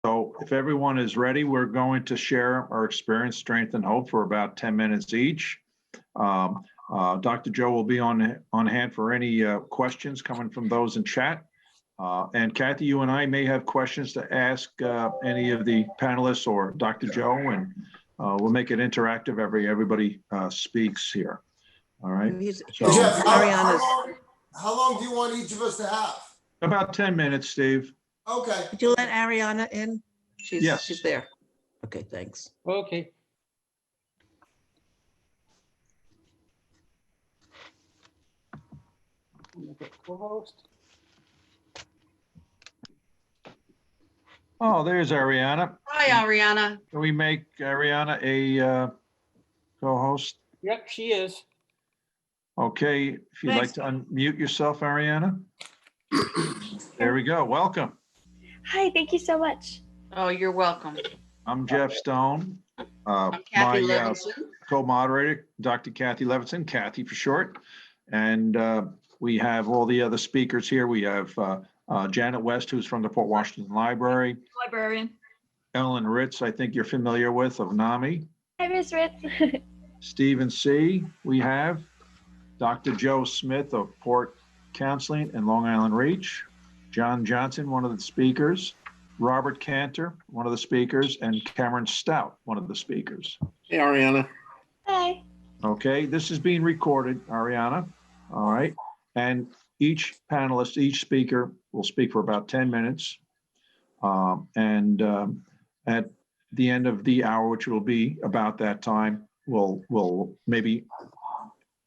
So if everyone is ready, we're going to share our experience, strength, and hope for about 10 minutes each. Dr. Joe will be on hand for any questions coming from those in chat. And Kathy, you and I may have questions to ask any of the panelists or Dr. Joe, and we'll make it interactive. Everybody speaks here. All right. So, Jeff, how long do you want each of us to have? About 10 minutes, Steve. Okay. Did you let Arianna in? Yes. She's there. Okay, thanks. Okay. Co-host. Oh, there's Arianna. Hi, Arianna. Can we make Arianna a co-host? Yep, she is. Okay, if you'd like Thanks. to unmute yourself, Arianna. There we go. Welcome. Hi, thank you so much. Oh, you're welcome. I'm Jeff Stone. I'm Kathy My Levinson. co-moderator, Dr. Kathy Levinson, Kathy for short. And we have all the other speakers here. We have Janet West, who's from the Port Washington Library. Librarian. Ellen Ritz, I think you're familiar with, of NAMI. Hi, Ms. Ritz. Stephen C. We have Dr. Joe Smith of Port Counseling and Long Island Reach. John Johnson, one of the speakers. Robert Kanter, one of the speakers, and Cameron Stout, one of the speakers. Hey, Arianna. Hi. Okay, this is being recorded, Arianna. All right. And each panelist, each speaker will speak for about 10 minutes. At the end of the hour, which will be about that time, we'll maybe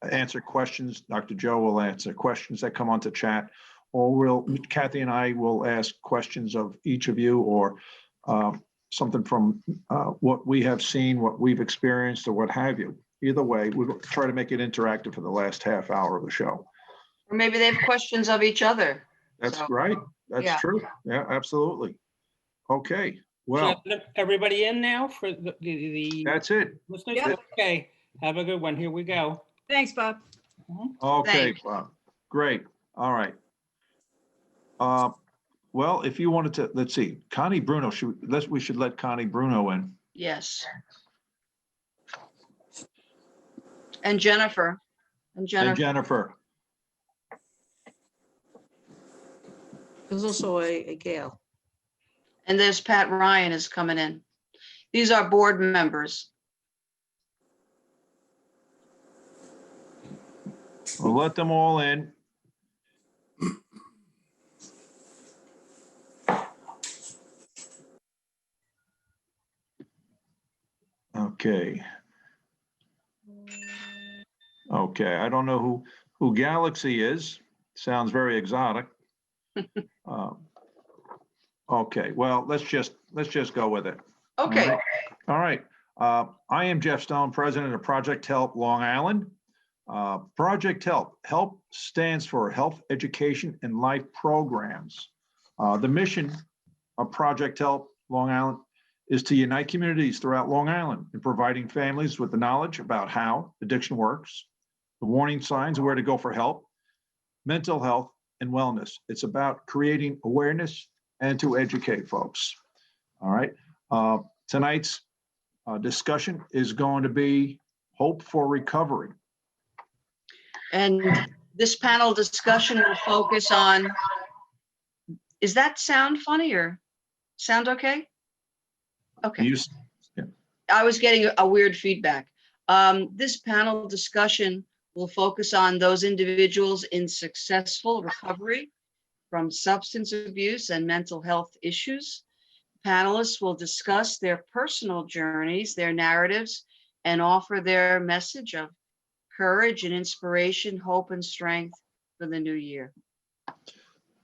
answer questions. Dr. Joe will answer questions that come onto chat, or Kathy and I will ask questions of each of you, or something from what we have seen, what we've experienced, or what have you. Either way, we'll try to make it interactive for the last half hour of the show. Or maybe they have questions of each other. That's So, right. That's yeah. true. Yeah, absolutely. Okay, well, So everybody in now for the that's it. listeners? Yep. Okay, have a good one. Here we go. Thanks, Bob. Okay, Thanks. Bob. Great. All right. Well, if you wanted to, let's see, Connie Bruno, we should let Connie Bruno in. Yes. And Jennifer. And And Jennifer. Jennifer. There's also a Gail. And there's Pat Ryan is coming in. These are board members. We'll let them all in. Okay. Okay, I don't know who Galaxy is. Sounds very exotic. Okay, well, let's just go with it. Okay. All right. I am Jeff Stone, president of Project Help Long Island. Project Help stands for Health Education and Life Programs. The mission of Project Help Long Island is to unite communities throughout Long Island in providing families with the knowledge about how addiction works, the warning signs and where to go for help, mental health, and wellness. It's about creating awareness and to educate folks. All right. Tonight's discussion is going to be hope for recovery. And this panel discussion will focus on, is that sound funny or sound okay? Okay. I was getting a weird feedback. This panel discussion will focus on those individuals in successful recovery from substance abuse and mental health issues. Panelists will discuss their personal journeys, their narratives, and offer their message of courage and inspiration, hope and strength for the new year.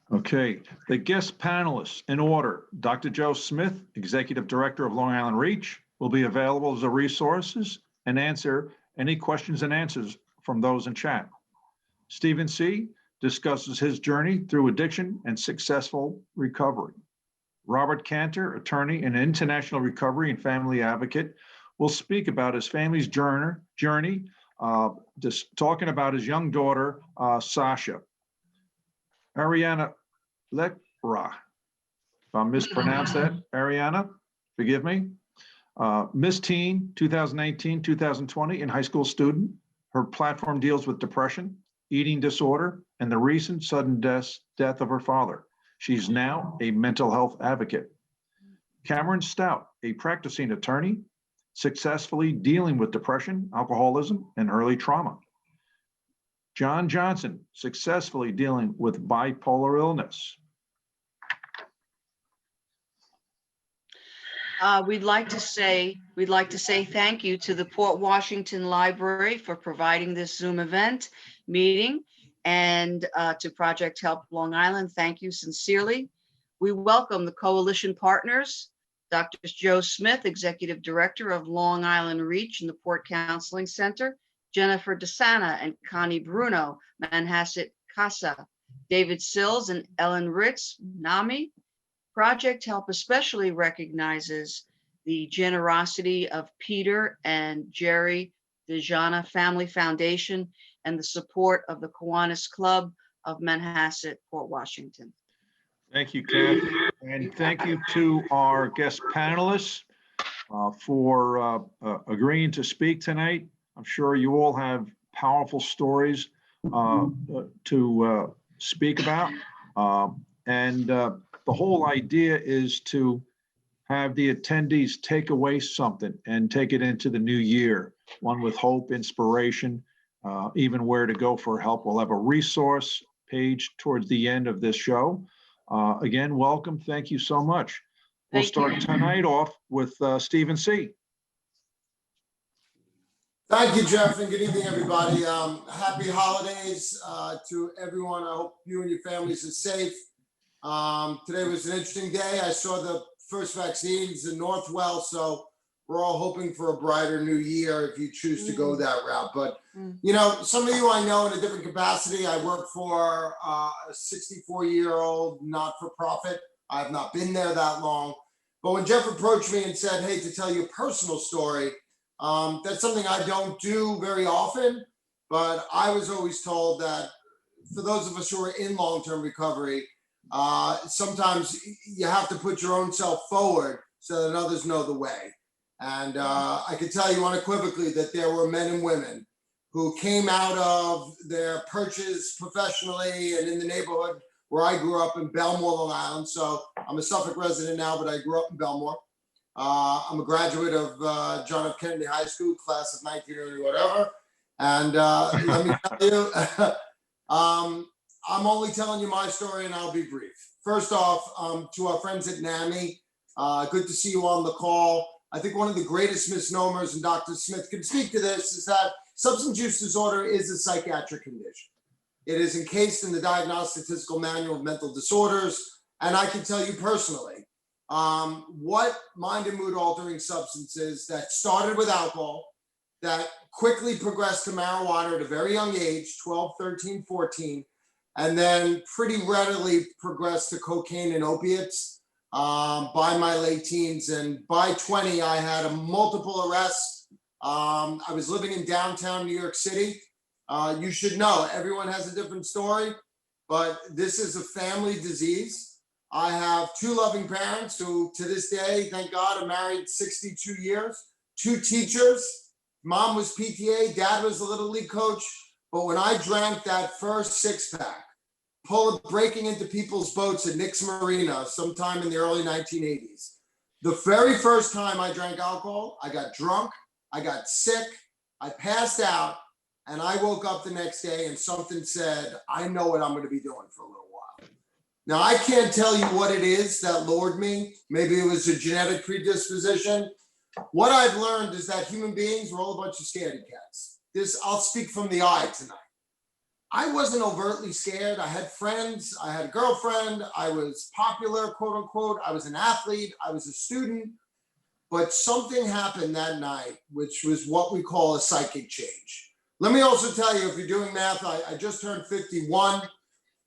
Okay, the guest panelists in order. Dr. Joe Smith, Executive Director of Long Island Reach, will be available as a resources and answer any questions and answers from those in chat. Stephen C. discusses his journey through addiction and successful recovery. Robert Kanter, attorney and international recovery and family advocate, will speak about his family's journey, just talking about his young daughter, Sasha. Arianna Lekhraj If I mispronounced that, Arianna, forgive me. Miss Teen, 2019, 2020, and high school student. Her platform deals with depression, eating disorder, and the recent sudden death of her father. She's now a mental health advocate. Cameron Stout, a practicing attorney, successfully dealing with depression, alcoholism, and early trauma. John Johnson, successfully dealing with bipolar illness. We'd like to say thank you to the Port Washington Library for providing this Zoom event meeting, and to Project Help Long Island. Thank you sincerely. We welcome the coalition partners, Dr. Joe Smith, Executive Director of Long Island Reach and the Port Counseling Center, Jennifer DeSana and Connie Bruno, Manhasset CASA, David Sills and Ellen Ritz, NAMI. Project Help especially recognizes the generosity of Peter and Jerry DeJana Family Foundation and the support of the Kiwanis Club of Manhasset, Port Washington. Thank you, Kathy. And thank you to our guest panelists for agreeing to speak tonight. I'm sure you all have powerful stories to speak about. The whole idea is to have the attendees take away something and take it into the new year, one with hope, inspiration, even where to go for help. We'll have a resource page towards the end of this show. Again, welcome. Thank you so much. We'll start tonight off with Stephen C. Thank you, Jeff, and good evening, everybody. Happy holidays to everyone. I hope you and your families are safe. Today was an interesting day. I saw the first vaccines in Northwell, so we're all hoping for a brighter new year if you choose to go that route. But, you know, some of you I know in a different capacity. I work for a 64-year-old not-for-profit. I have not been there that long. But when Jeff approached me and said, hey, to tell you a personal story, that's something I don't do very often. But I was always told that for those of us who are in long-term recovery, sometimes you have to put your own self forward so that others know the way. And I can tell you unequivocally that there were men and women who came out of their perches professionally and in the neighborhood where I grew up in Belmore, Long Island. So I'm a Suffolk resident now, but I grew up in Belmore. I'm a graduate of John F. Kennedy High School, class of 1980, whatever. And let me tell you, I'm only telling you my story and I'll be brief. First off, to our friends at NAMI, good to see you on the call. I think one of the greatest misnomers, and Dr. Smith can speak to this, is that substance use disorder is a psychiatric condition. It is encased in the Diagnostic Statistical Manual of Mental Disorders. And I can tell you personally, what mind and mood altering substances that started with alcohol, that quickly progressed to marijuana at a very young age, 12, 13, 14, and then pretty readily progressed to cocaine and opiates by my late teens. And by 20, I had multiple arrests. I was living in downtown New York City. You should know, everyone has a different story, but this is a family disease. I have two loving parents who, to this day, thank God, are married 62 years, two teachers. Mom was PTA, dad was a little league coach. But when I drank that first six-pack, breaking into people's boats at Nick's Marina sometime in the early 1980s. The very first time I drank alcohol, I got drunk, I got sick, I passed out, and I woke up the next day and something said, I know what I'm going to be doing for a little while. Now, I can't tell you what it is that lured me. Maybe it was a genetic predisposition. What I've learned is that human beings are all a bunch of scaredy cats. I'll speak from the eye tonight. I wasn't overtly scared. I had friends, I had a girlfriend, I was popular, quote unquote. I was an athlete, I was a student, but something happened that night, which was what we call a psychic change. Let me also tell you, if you're doing math, I just turned 51.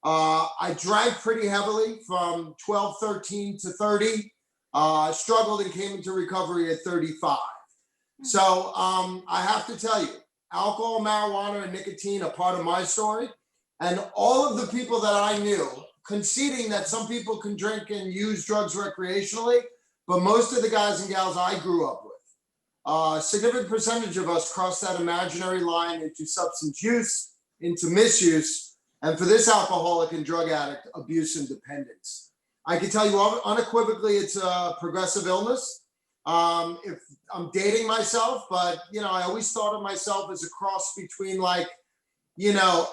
I drank pretty heavily from 12, 13 to 30, struggled and came into recovery at 35. So I have to tell you, alcohol, marijuana, and nicotine are part of my story. And all of the people that I knew conceding that some people can drink and use drugs recreationally, but most of the guys and gals I grew up with, a significant percentage of us crossed that imaginary line into substance use, into misuse, and for this alcoholic and drug addict, abuse and dependence. I can tell you unequivocally it's a progressive illness. If I'm dating myself, but I always thought of myself as a cross between like,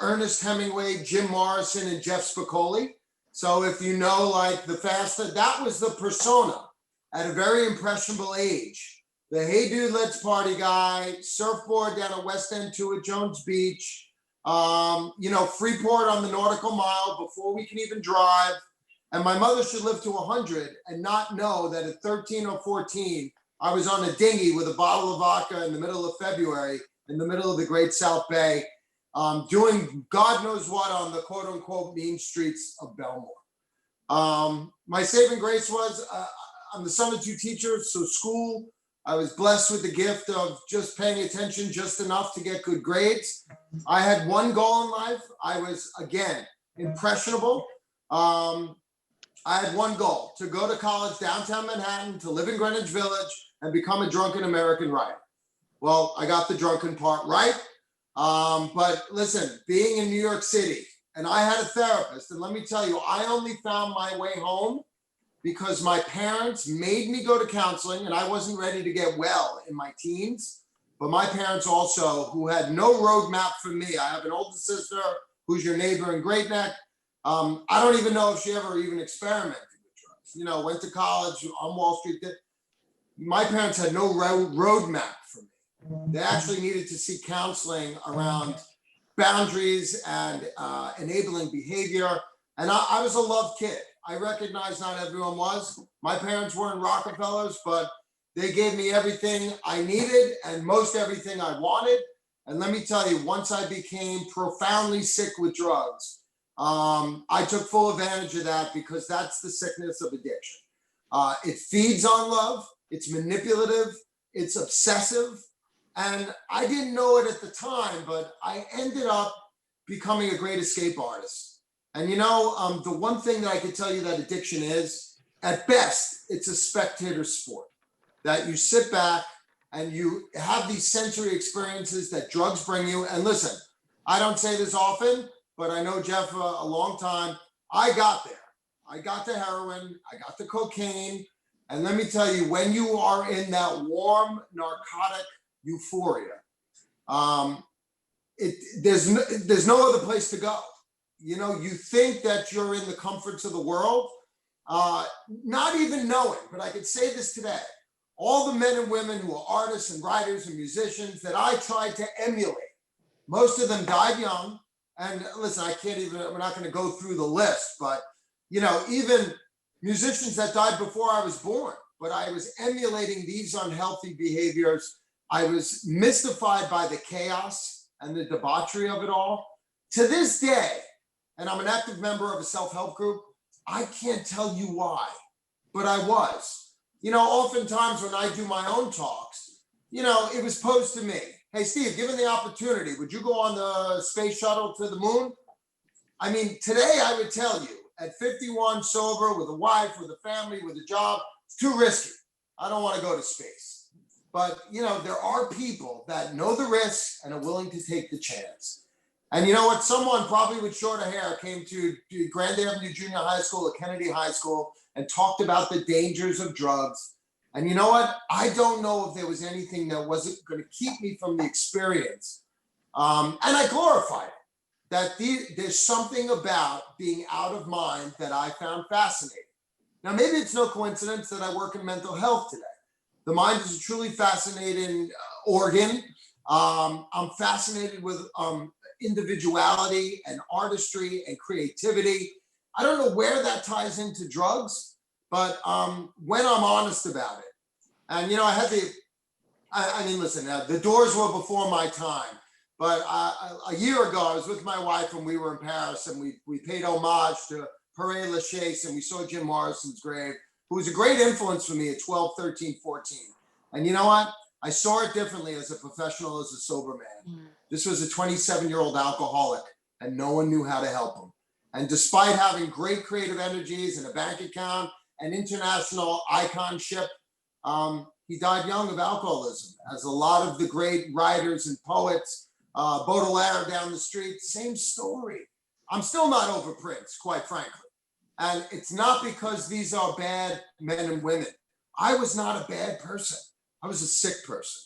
Ernest Hemingway, Jim Morrison, and Jeff Spicoli. So if you know, like the Fasta, that was the persona at a very impressionable age. The hey dude, let's party guy, surfboard down at West End 2 at Jones Beach, Freeport on the nautical mile before we can even drive. And my mother should live to 100 and not know that at 13 or 14, I was on a dinghy with a bottle of vodka in the middle of February, in the middle of the Great South Bay, doing God knows what on the quote unquote mean streets of Belmore. My saving grace was I'm the son of 2 teachers, so school, I was blessed with the gift of just paying attention just enough to get good grades. I had one goal in life. I was, again, impressionable. I had one goal, to go to college downtown Manhattan, to live in Greenwich Village and become a drunken American writer. Well, I got the drunken part right. But listen, being in New York City, and I had a therapist, and let me tell you, I only found my way home because my parents made me go to counseling, and I wasn't ready to get well in my teens. But my parents also, who had no roadmap for me. I have an older sister who's your neighbor in Great Neck. I don't even know if she ever even experimented with drugs. Went to college on Wall Street. My parents had no roadmap for me. They actually needed to seek counseling around boundaries and enabling behavior. And I was a loved kid. I recognize not everyone was. My parents weren't Rockefellers, but they gave me everything I needed and most everything I wanted. And let me tell you, once I became profoundly sick with drugs, I took full advantage of that because that's the sickness of addiction. It feeds on love, it's manipulative, it's obsessive. And I didn't know it at the time, but I ended up becoming a great escape artist. And the one thing that I could tell you that addiction is, at best, it's a spectator sport. That you sit back and you have these sensory experiences that drugs bring you. And listen, I don't say this often, but I know Jeff a long time. I got there. I got the heroin, I got the cocaine. And let me tell you, when you are in that warm narcotic euphoria, there's no other place to go. You think that you're in the comforts of the world, not even knowing, but I could say this today, all the men and women who are artists and writers and musicians that I tried to emulate, most of them died young. And listen, we're not going to go through the list, but, even musicians that died before I was born, but I was emulating these unhealthy behaviors. I was mystified by the chaos and the debauchery of it all. To this day, and I'm an active member of a self-help group, I can't tell you why, but I was. Oftentimes when I do my own talks, it was posed to me, hey, Steve, given the opportunity, would you go on the space shuttle to the moon? I mean, today I would tell you, at 51, sober, with a wife, with a family, with a job, it's too risky. I don't want to go to space. But, there are people that know the risks and are willing to take the chance. And you know what? Someone probably with shorter hair came to Grand Avenue Junior High School or Kennedy High School and talked about the dangers of drugs. And you know what? I don't know if there was anything that wasn't going to keep me from the experience. And I glorified it. That there's something about being out of mind that I found fascinating. Now, maybe it's no coincidence that I work in mental health today. The mind is a truly fascinating organ. I'm fascinated with individuality and artistry and creativity. I don't know where that ties into drugs, but when I'm honest about it, and I had listen, the Doors were before my time, but a year ago I was with my wife and we were in Paris and we paid homage to Père Lachaise and we saw Jim Morrison's grave, who was a great influence for me at 12, 13, 14. And you know what? I saw it differently as a professional, as a sober man. This was a 27-year-old alcoholic and no one knew how to help him. And despite having great creative energies and a bank account and international iconship, he died young of alcoholism. As a lot of the great writers and poets, Baudelaire down the street, same story. I'm still not over Prince, quite frankly. And it's not because these are bad men and women. I was not a bad person. I was a sick person.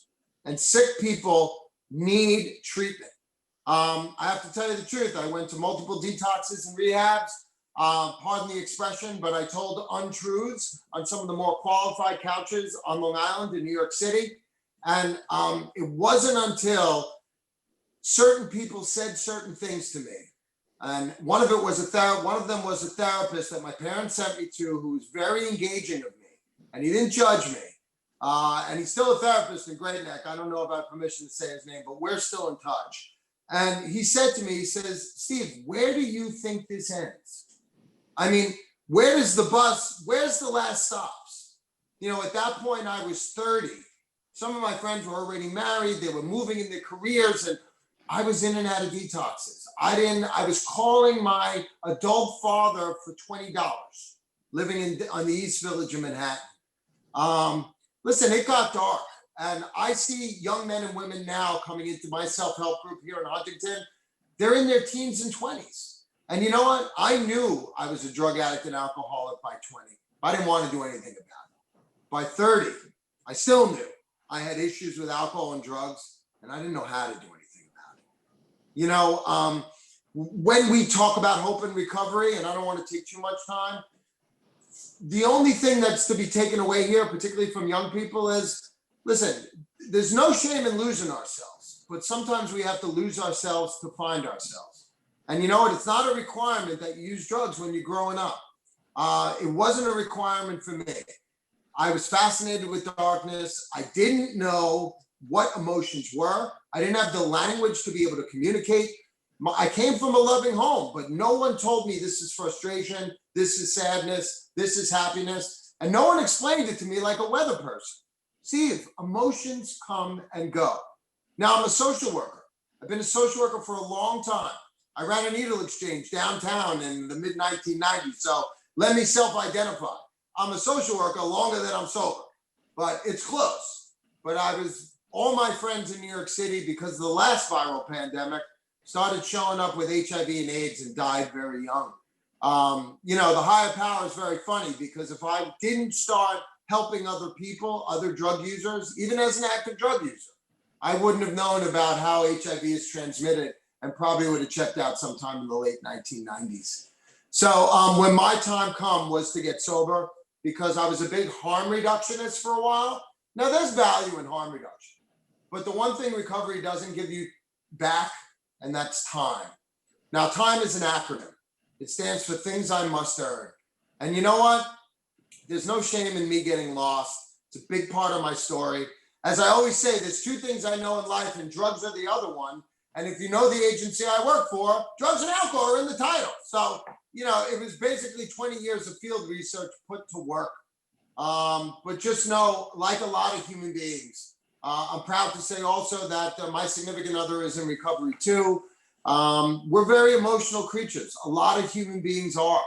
And sick people need treatment. I have to tell you the truth. I went to multiple detoxes and rehabs. Pardon the expression, but I told untruths on some of the more qualified couches on Long Island in New York City. And it wasn't until certain people said certain things to me. And one of them was a therapist that my parents sent me to, who was very engaging of me, and he didn't judge me. And he's still a therapist in Great Neck. I don't know if I have permission to say his name, but we're still in touch. And he said to me, he says, Steve, where do you think this ends? I mean, where's the last stops? You know, at that point I was 30. Some of my friends were already married. They were moving in their careers, and I was in and out of detoxes. I was calling my adult father for $20, living on the East Village of Manhattan. Listen, it got dark. And I see young men and women now coming into my self-help group here in Huntington. They're in their teens and 20s. And you know what? I knew I was a drug addict and alcoholic by 20. I didn't want to do anything about it. By 30, I still knew I had issues with alcohol and drugs, and I didn't know how to do anything about it. You know, when we talk about hope and recovery, and I don't want to take too much time, the only thing that's to be taken away here, particularly from young people, is, listen, there's no shame in losing ourselves, but sometimes we have to lose ourselves to find ourselves. And you know what? It's not a requirement that you use drugs when you're growing up. It wasn't a requirement for me. I was fascinated with darkness. I didn't know what emotions were. I didn't have the language to be able to communicate. I came from a loving home, but no one told me this is frustration, this is sadness, this is happiness. And no one explained it to me like a weather person. Steve, emotions come and go. Now I'm a social worker. I've been a social worker for a long time. I ran a needle exchange downtown in the mid 1990s. So let me self-identify. I'm a social worker longer than I'm sober, but it's close. But all my friends in New York City, because of the last viral pandemic, started showing up with HIV and AIDS and died very young. You know, the higher power is very funny, because if I didn't start helping other people, other drug users, even as an active drug user, I wouldn't have known about how HIV is transmitted, and probably would have checked out sometime in the late 1990s. So when my time was to get sober, because I was a big harm reductionist for a while. Now there's value in harm reduction, but the one thing recovery doesn't give you back, and that's time. Now, time is an acronym. It stands for things I must earn. And you know what? There's no shame in me getting lost. It's a big part of my story. As I always say, there's two things I know in life, and drugs are the other one. And if you know the agency I work for, drugs and alcohol are in the title. So, you know, it was basically 20 years of field research put to work. But just know, like a lot of human beings, I'm proud to say also that my significant other is in recovery too. We're very emotional creatures. A lot of human beings are.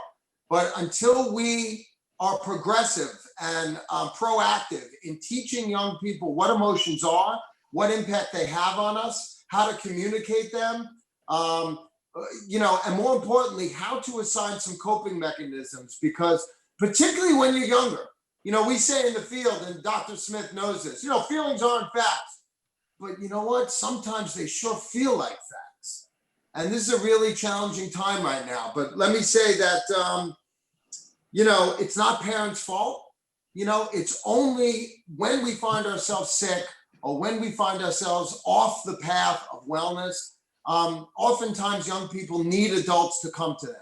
But until we are progressive and proactive in teaching young people what emotions are, what impact they have on us, how to communicate them, you know, and more importantly, how to assign some coping mechanisms, because particularly when you're younger, you know, we say in the field, and Dr. Smith knows this, you know, feelings aren't facts, but you know what? Sometimes they sure feel like facts. And this is a really challenging time right now. But let me say that, you know, it's not parents' fault. You know, it's only when we find ourselves sick or when we find ourselves off the path of wellness, oftentimes young people need adults to come to them.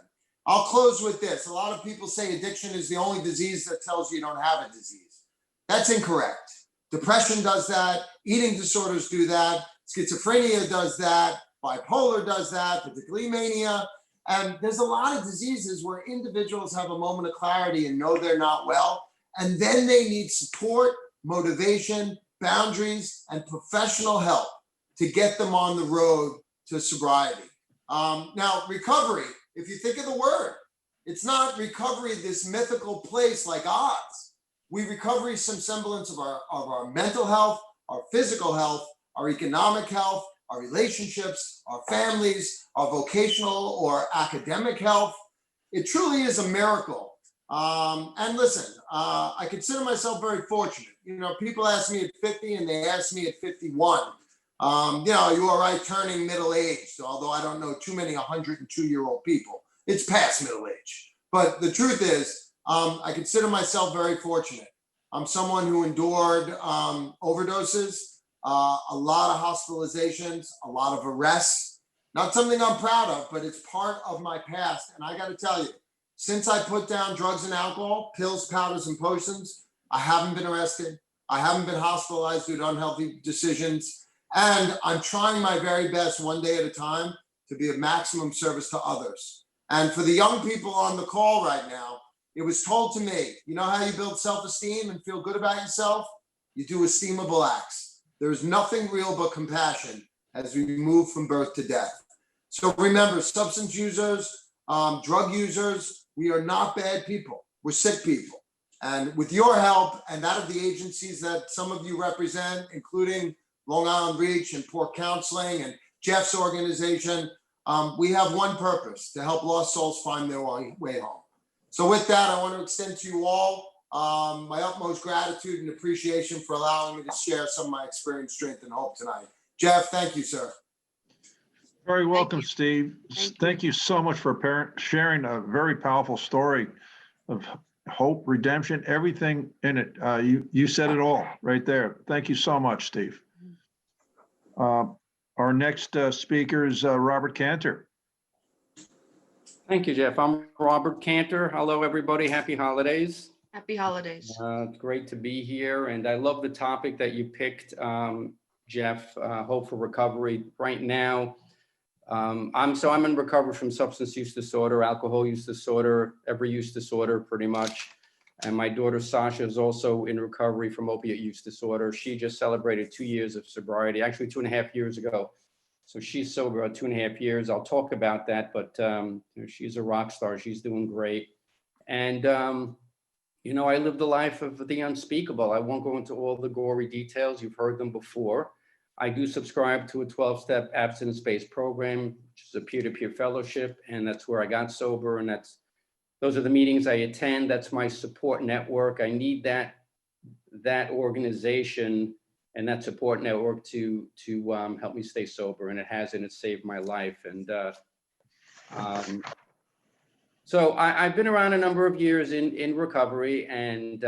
I'll close with this. A lot of people say addiction is the only disease that tells you don't have a disease. That's incorrect. Depression does that. Eating disorders do that. Schizophrenia does that. Bipolar does that, particularly mania. And there's a lot of diseases where individuals have a moment of clarity and know they're not well. And then they need support, motivation, boundaries, and professional help to get them on the road to sobriety. Now, recovery if you think of the word. It's not recovery, this mythical place like Oz. We recovery some semblance of our mental health, our physical health, our economic health, our relationships, our families, our vocational or academic health. It truly is a miracle. And listen, I consider myself very fortunate. You know, people ask me at 50 and they ask me at 51, you know, are you all right turning middle-aged? Although I don't know too many 102-year-old people. It's past middle age. But the truth is, I consider myself very fortunate. I'm someone who endured overdoses, a lot of hospitalizations, a lot of arrests. Not something I'm proud of, but it's part of my past. And I got to tell you, since I put down drugs and alcohol, pills, powders, and potions, I haven't been arrested. I haven't been hospitalized due to unhealthy decisions. And I'm trying my very best one day at a time to be of maximum service to others. And for the young people on the call right now, it was told to me, you know how you build self-esteem and feel good about yourself? You do esteemable acts. There's nothing real but compassion as we move from birth to death. So remember, substance users, drug users, we are not bad people. We're sick people. And with your help and that of the agencies that some of you represent, including Long Island Reach and Poor Counseling and Jeff's organization, we have one purpose: to help lost souls find their way home. So with that, I want to extend to you all my utmost gratitude and appreciation for allowing me to share some of my experience, strength, and hope tonight. Jeff, thank you, sir. Very welcome, you. Steve. Thank you so much for sharing a very powerful story of hope, redemption, everything in it. You said it all right there. Thank you so much, Steve. Our next speaker is Robert Kanter. Thank you, Jeff. I'm Robert Kanter. Hello, everybody. Happy holidays. Happy holidays. It's great to be here. And I love the topic that you picked, Jeff, Hope for Recovery. Right now, I'm in recovery from substance use disorder, alcohol use disorder, every use disorder pretty much. And my daughter Sasha is also in recovery from opiate use disorder. She just celebrated 2 years of sobriety, actually 2.5 years ago. So she's sober about 2.5 years. I'll talk about that, but she's a rock star. She's doing great. And, I lived a life of the unspeakable. I won't go into all the gory details. You've heard them before. I do subscribe to a 12-step abstinence-based program, which is a peer-to-peer fellowship, and that's where I got sober. And those are the meetings I attend. That's my support network. I need that organization and that support network to help me stay sober, and it has, and it saved my life. And so I've been around a number of years in recovery, and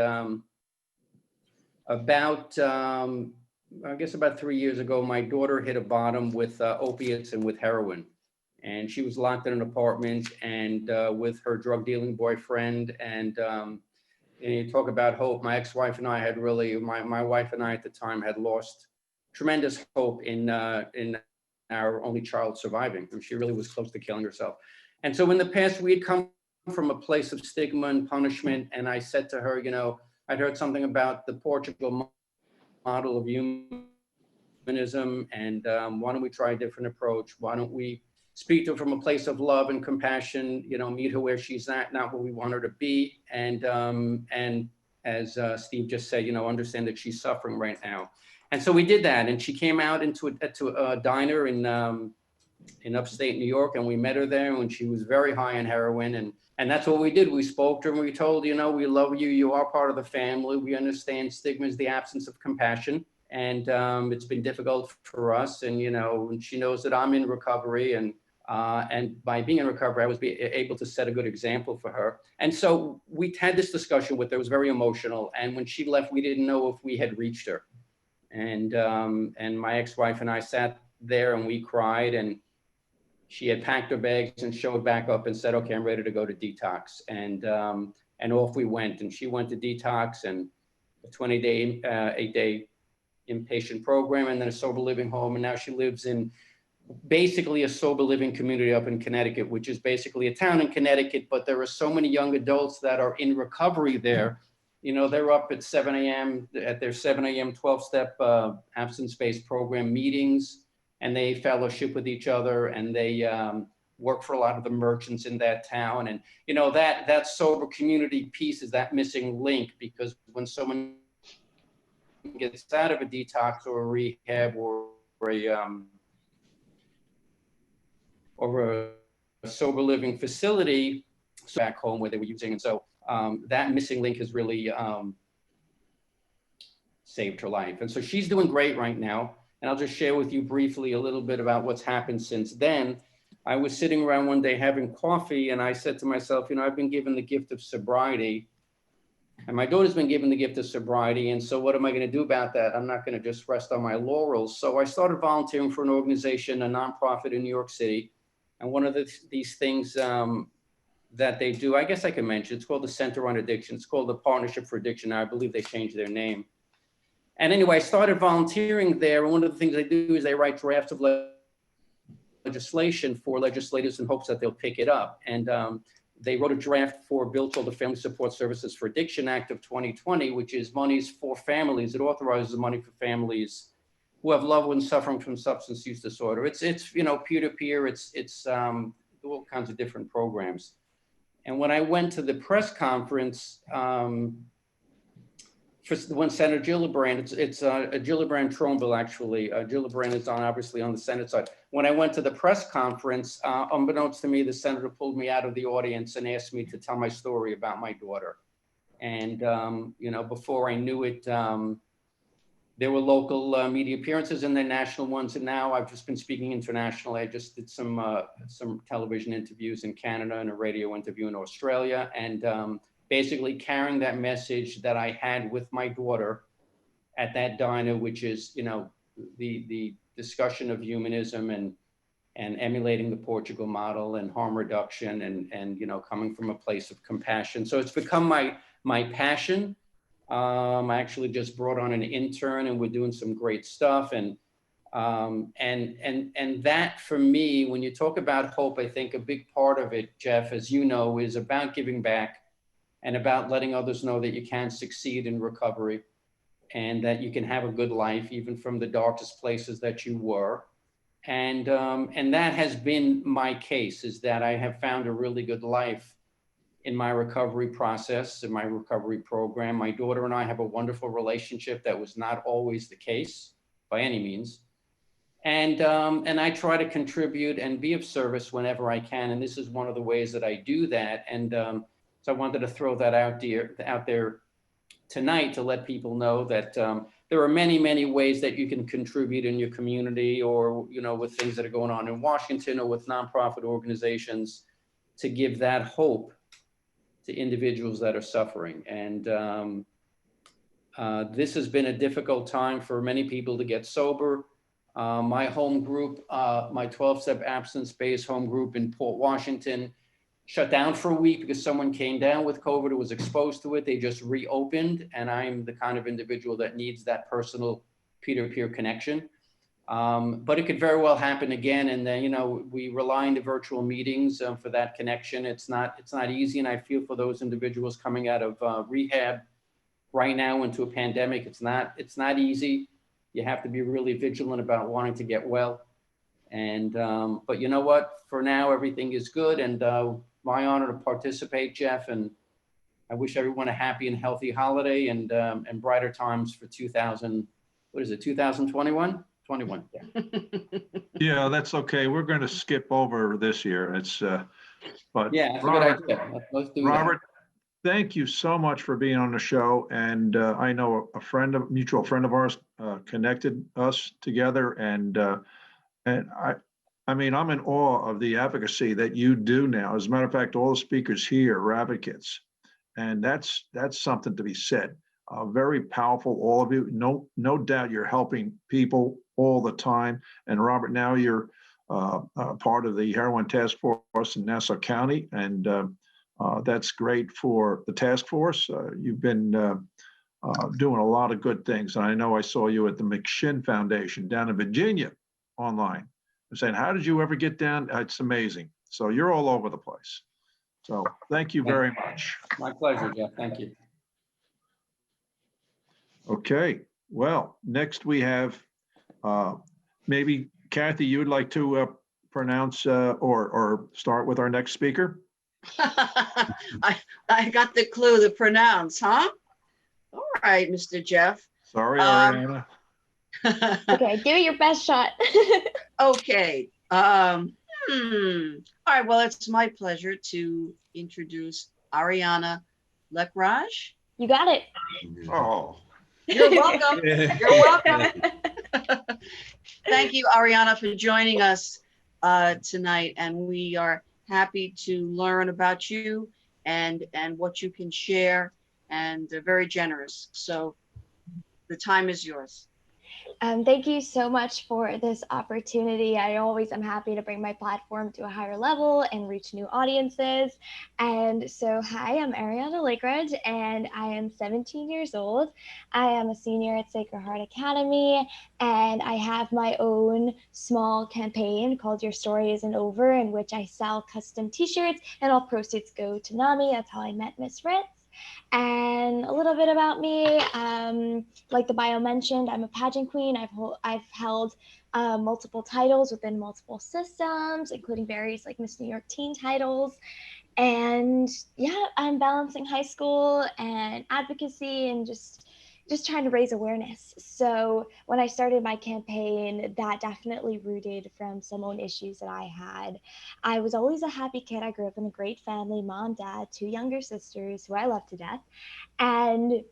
about 3 years ago, my daughter hit a bottom with opiates and with heroin. And she was locked in an apartment and with her drug dealing boyfriend. And you talk about hope. My ex-wife and I had really, my wife and I at the time had lost tremendous hope in our only child surviving. And she really was close to killing herself. And so in the past, we had come from a place of stigma and punishment. And I said to her, I'd heard something about the Portugal model of humanism. And why don't we try a different approach? Why don't we speak to her from a place of love and compassion, meet her where she's at, not where we want her to be. And as Steve just said, understand that she's suffering right now. And so we did that. And she came out to a diner in upstate New York, and we met her there when she was very high on heroin. And that's what we did. We spoke to her and we told, we love you. You are part of the family. We understand stigma is the absence of compassion. And it's been difficult for us. And, and she knows that I'm in recovery, and by being in recovery, I was able to set a good example for her. And so we had this discussion with her. It was very emotional. And when she left, we didn't know if we had reached her. And my ex-wife and I sat there and we cried, and she had packed her bags and showed back up and said, okay, I'm ready to go to detox. And off we went. And she went to detox and a 20-day, 8-day inpatient program, and then a sober living home. And now she lives in basically a sober living community up in Connecticut, which is basically a town in Connecticut, but there are so many young adults that are in recovery there. They're up at 7 a.m. at their 7 a.m. 12-step abstinence-based program meetings, and they fellowship with each other, and they work for a lot of the merchants in that town. And, you know, that sober community piece is that missing link, because when someone gets out of a detox or a rehab or a sober living facility back home where they were using. And so that missing link has really saved her life. And so she's doing great right now. And I'll just share with you briefly a little bit about what's happened since then. I was sitting around one day having coffee, and I said to myself, you know, I've been given the gift of sobriety, and my daughter's been given the gift of sobriety. And so what am I going to do about that? I'm not going to just rest on my laurels. So I started volunteering for an organization, a nonprofit in New York City. And one of these things that they do, I guess I can mention, it's called the Center on Addiction. It's called the Partnership for Addiction. Now, I believe they changed their name. And anyway, I started volunteering there. And one of the things they do is they write drafts of legislation for legislators in hopes that they'll pick it up. And they wrote a draft for a bill called the Family Support Services for Addiction Act of 2020, which is monies for families. It authorizes money for families who have loved ones suffering from substance use disorder. It's you know, peer-to-peer, it's all kinds of different programs. And when I went to the press conference, when Senator Gillibrand, it's Gillibrand Tronville actually. Gillibrand is obviously on the Senate side. When I went to the press conference, unbeknownst to me, the senator pulled me out of the audience and asked me to tell my story about my daughter. And you know, before I knew it, there were local media appearances and then national ones. And now I've just been speaking internationally. I just did some television interviews in Canada and a radio interview in Australia. And basically carrying that message that I had with my daughter at that diner, which is, you know, the discussion of humanism and emulating the Portugal model and harm reduction and you know, coming from a place of compassion. So it's become my passion. I actually just brought on an intern and we're doing some great stuff. And that for me, when you talk about hope, I think a big part of it, Jeff, as you know, is about giving back and about letting others know that you can succeed in recovery and that you can have a good life, even from the darkest places that you were. And that has been my case, is that I have found a really good life in my recovery process, in my recovery program. My daughter and I have a wonderful relationship. That was not always the case by any means. And I try to contribute and be of service whenever I can. And this is one of the ways that I do that. And so I wanted to throw that out there tonight to let people know that there are many, many ways that you can contribute in your community, or, you know, with things that are going on in Washington or with nonprofit organizations, to give that hope to individuals that are suffering. And this has been a difficult time for many people to get sober. My home group, my 12-step abstinence-based home group in Port Washington, shut down for a week because someone came down with COVID or was exposed to it. They just reopened, and I'm the kind of individual that needs that personal peer-to-peer connection. But it could very well happen again. And then, you know, we rely on the virtual meetings for that connection. It's not easy. And I feel for those individuals coming out of rehab right now into a pandemic. It's not easy. You have to be really vigilant about wanting to get well. And, but you know what, for now, everything is good. And my honor to participate, Jeff. And I wish everyone a happy and healthy holiday and brighter times for 2021? 21, yeah. Yeah, that's okay. We're going to skip over this year. It's, but Yeah, that's Robert, a good idea. Let's do Robert, thank you so much for being on the show. And I know a mutual friend of ours connected us together. And I mean, I'm in awe of the advocacy that you do now. As a matter of fact, all the speakers here are advocates. And that's something to be said. Very powerful, all of you. No doubt you're helping people all the time. And Robert, now you're part of the heroin task force in Nassau County. And that's great for the task force. You've been doing a lot of good things. And I know I saw you at the McShin Foundation down in Virginia online. I'm saying, how did you ever get down? It's amazing. So you're all over the place. So thank you very much. My pleasure, Jeff. Thank you. Okay, well, next we have maybe Kathy, you would like to pronounce or start with our next speaker? I got the clue, the pronounce, huh? All right, Mr. Jeff. Sorry, Um, Arianna. Okay, give it your best shot. Okay. All right, well, it's my pleasure to introduce Arianna Lekhraj. You got it. Oh. You're welcome. You're welcome. Thank you, Arianna, for joining us tonight, and we are happy to learn about you and what you can share, and they're very generous. So the time is yours. Thank you so much for this opportunity. I always am happy to bring my platform to a higher level and reach new audiences. And so, hi, I'm Ariel Delaygrad, and I am 17 years old. I am a senior at Sacred Heart Academy, and I have my own small campaign called Your Story Isn't Over, in which I sell custom t-shirts, and all proceeds go to NAMI. That's how I met Miss Ritz. And a little bit about me, like the bio mentioned, I'm a pageant queen. I've held multiple titles within multiple systems, including various like Miss New York teen titles. And yeah, I'm balancing high school and advocacy and just trying to raise awareness. So when I started my campaign, that definitely rooted from some own issues that I had. I was always a happy kid. I grew up in a great family, mom, dad, two younger sisters who I love to death. And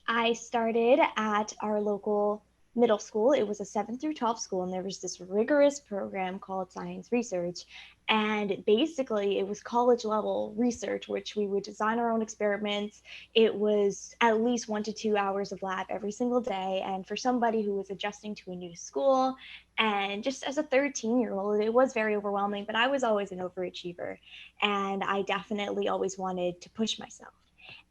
I started at our local middle school. It was a 7th through 12th school, and there was this rigorous program called science research. And basically, it was college level research, which we would design our own experiments. It was at least 1 to 2 hours of lab every single day. And for somebody who was adjusting to a new school, and just as a 13-year-old, it was very overwhelming, but I was always an overachiever. And I definitely always wanted to push myself.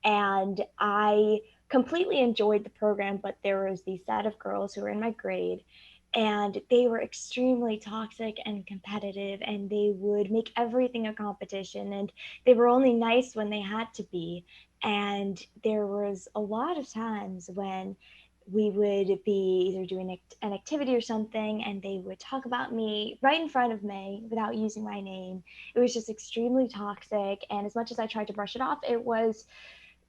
And I completely enjoyed the program, but there was these set of girls who were in my grade, and they were extremely toxic and competitive, and they would make everything a competition, and they were only nice when they had to be. And there was a lot of times when we would be either doing an activity or something, and they would talk about me right in front of me without using my name. It was just extremely toxic, and as much as I tried to brush it off, it was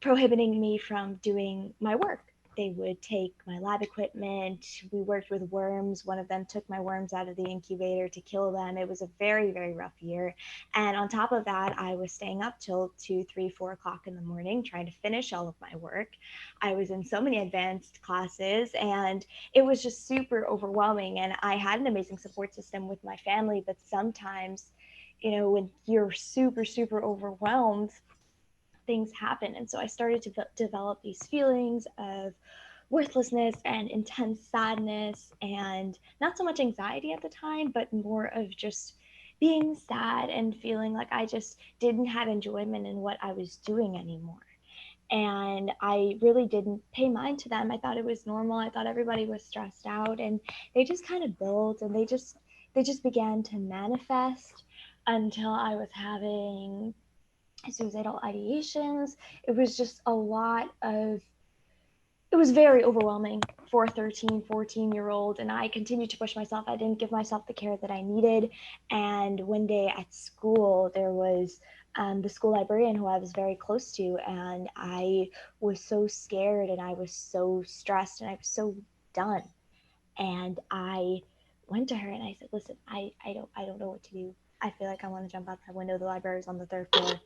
prohibiting me from doing my work. They would take my lab equipment. We worked with worms. One of them took my worms out of the incubator to kill them. It was a very, very rough year. And on top of that, I was staying up till 2, 3, 4 o'clock in the morning trying to finish all of my work. I was in so many advanced classes, and it was just super overwhelming. And I had an amazing support system with my family, but sometimes, when you're super, super overwhelmed, things happen. And so I started to develop these feelings of worthlessness and intense sadness, and not so much anxiety at the time, but more of just being sad and feeling like I just didn't have enjoyment in what I was doing anymore. And I really didn't pay mind to them. I thought it was normal. I thought everybody was stressed out, and they just kind of built, and they just began to manifest until I was having suicidal ideations. It was just it was very overwhelming for a 13, 14-year-old. And I continued to push myself. I didn't give myself the care that I needed. And one day at school, there was the school librarian who I was very close to. And I was so scared, and I was so stressed, and I was so done. And I went to her and I said, listen, I don't know what to do. I feel like I want to jump out that window. The library is on the 3rd floor.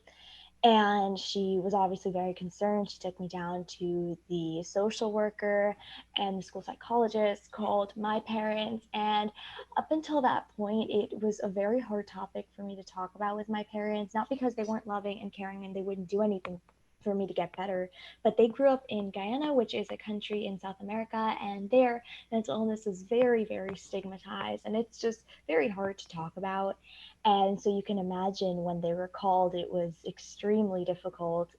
And she was obviously very concerned. She took me down to the social worker and the school psychologist, called my parents. And up until that point, it was a very hard topic for me to talk about with my parents, not because they weren't loving and caring and they wouldn't do anything for me to get better, but they grew up in Guyana, which is a country in South America, and their mental illness is very, very stigmatized, and it's just very hard to talk about. And so you can imagine when they were called, it was extremely difficult.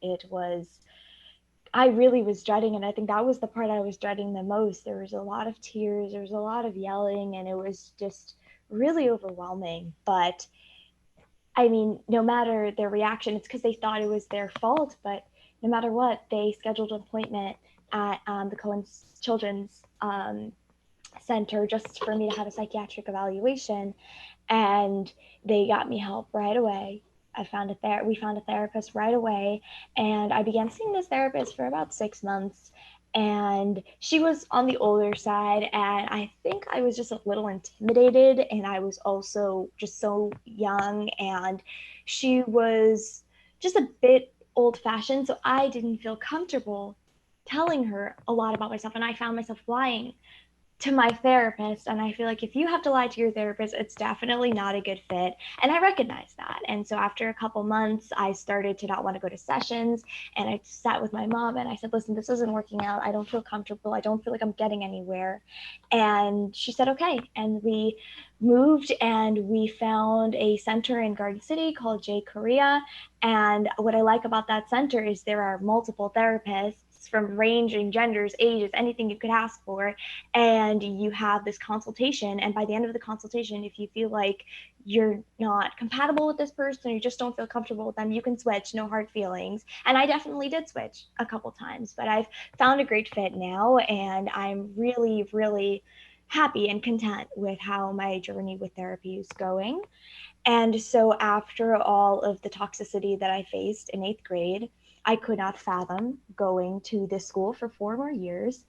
I really was dreading, and I think that was the part I was dreading the most. There was a lot of tears, there was a lot of yelling, and it was just really overwhelming. But I mean, no matter their reaction, it's because they thought it was their fault. But no matter what, they scheduled an appointment at the Cohen's Children's center just for me to have a psychiatric evaluation, and they got me help right away. We found a therapist right away, and I began seeing this therapist for about 6 months. And she was on the older side, and I think I was just a little intimidated, and I was also just so young, and she was just a bit old fashioned, so I didn't feel comfortable telling her a lot about myself, and I found myself lying to my therapist. And I feel like if you have to lie to your therapist, it's definitely not a good fit. And I recognize that. And so after a couple months, I started to not want to go to sessions. And I sat with my mom and I said, listen, this isn't working out. I don't feel comfortable. I don't feel like I'm getting anywhere. And she said, okay. And we moved and we found a center in Garden City called J Korea. And what I like about that center is there are multiple therapists from ranging genders, ages, anything you could ask for, and you have this consultation. And by the end of the consultation, if you feel like you're not compatible with this person, or you just don't feel comfortable with them, you can switch, no hard feelings. And I definitely did switch a couple times, but I've found a great fit now, and I'm really, really happy and content with how my journey with therapy is going. And so after all of the toxicity that I faced in 8th grade, I could not fathom going to this school for 4 more years.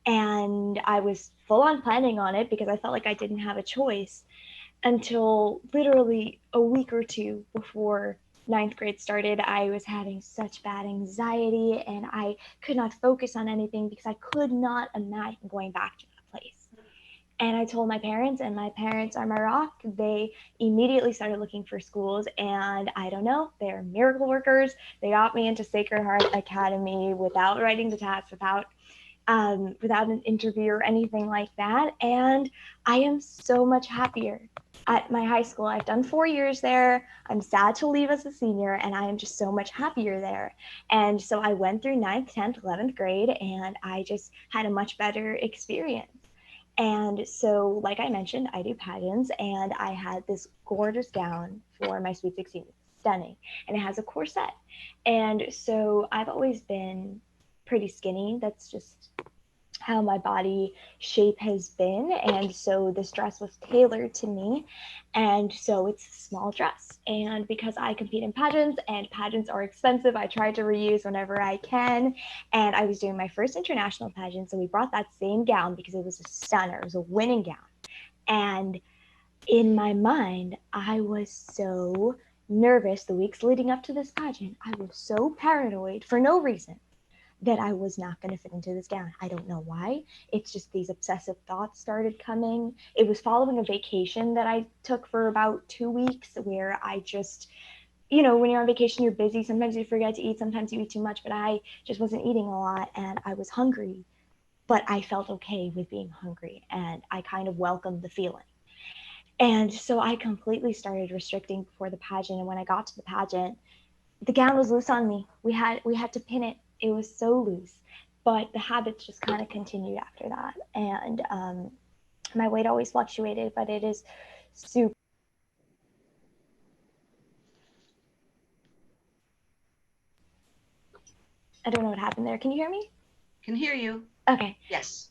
And I was full on planning on it because I felt like I didn't have a choice until literally a week or two before 9th grade started. I was having such bad anxiety and I could not focus on anything because I could not imagine going back to that place. And I told my parents, and my parents are my rock. They immediately started looking for schools, and I don't know, they're miracle workers. They got me into Sacred Heart Academy without writing the test, without an interview or anything like that. And I am so much happier at my high school. I've done 4 years there. I'm sad to leave as a senior, and I am just so much happier there. And so I went through 9th, 10th, 11th grade, and I just had a much better experience. And so, like I mentioned, I do pageants, and I had this gorgeous gown for my Sweet 16, stunning, and it has a corset. And so I've always been pretty skinny. That's just how my body shape has been. And so this dress was tailored to me. And so it's a small dress. And because I compete in pageants and pageants are expensive, I try to reuse whenever I can. And I was doing my first international pageant. So we brought that same gown because it was a stunner, it was a winning gown. And in my mind, I was so nervous the weeks leading up to this pageant. I was so paranoid for no reason that I was not going to fit into this gown. I don't know why. It's just these obsessive thoughts started coming. It was following a vacation that I took for about 2 weeks where I just, when you're on vacation, you're busy. Sometimes you forget to eat. Sometimes you eat too much, but I just wasn't eating a lot and I was hungry, but I felt okay with being hungry and I kind of welcomed the feeling. And so I completely started restricting before the pageant. And when I got to the pageant, the gown was loose on me. We had to pin it. It was so loose, but the habits just kind of continued after that. And my weight always fluctuated, but it is super. I don't know what happened there. Can you hear me? Can hear you. Okay. Yes.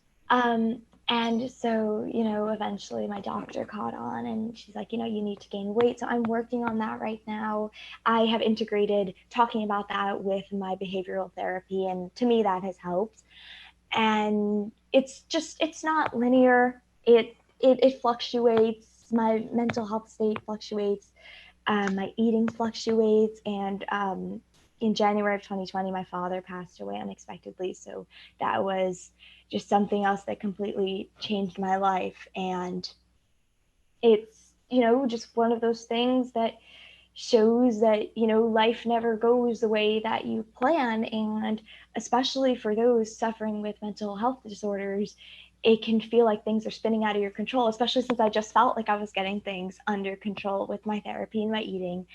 And so, eventually my doctor caught on and she's like, you need to gain weight. So I'm working on that right now. I have integrated talking about that with my behavioral therapy. And to me, that has helped. And it's not linear. It fluctuates. My mental health state fluctuates. My eating fluctuates. And in January of 2020, my father passed away unexpectedly. So that was just something else that completely changed my life. And it's, just one of those things that shows that, life never goes the way that you plan. And especially for those suffering with mental health disorders, it can feel like things are spinning out of your control, especially since I just felt like I was getting things under control with my therapy and my eating.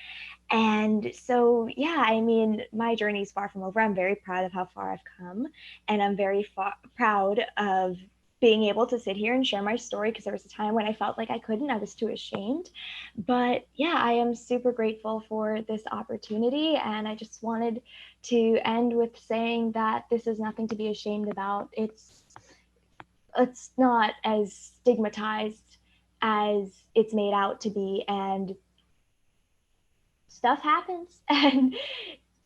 And so, yeah, I mean, my journey is far from over. I'm very proud of how far I've come. And I'm very proud of being able to sit here and share my story because there was a time when I felt like I couldn't. I was too ashamed. But yeah, I am super grateful for this opportunity. And I just wanted to end with saying that this is nothing to be ashamed about. It's it's not as stigmatized as it's made out to be, and stuff happens, and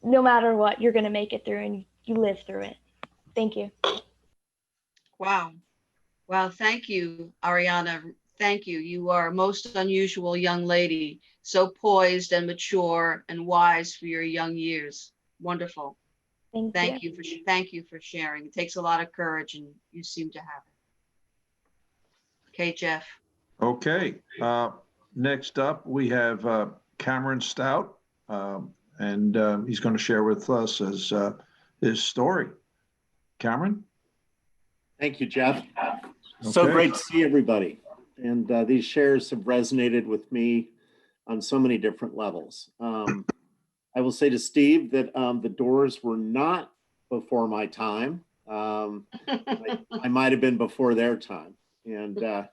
no matter what, you're going to make it through, and you live through it. Thank you. Wow. Wow. Thank you, Arianna. Thank you. You are a most unusual young lady, so poised and mature and wise for your young years. Wonderful. Thank you. Thank you for sharing. It takes a lot of courage, and you seem to have it. Okay, Jeff. Okay, next up, we have Cameron Stout, and he's going to share with us his story. Cameron? Thank you, Jeff. So Okay. great to see everybody. And these shares have resonated with me on so many different levels. I will say to Steve that the doors were not before my time. I might have been before their time. And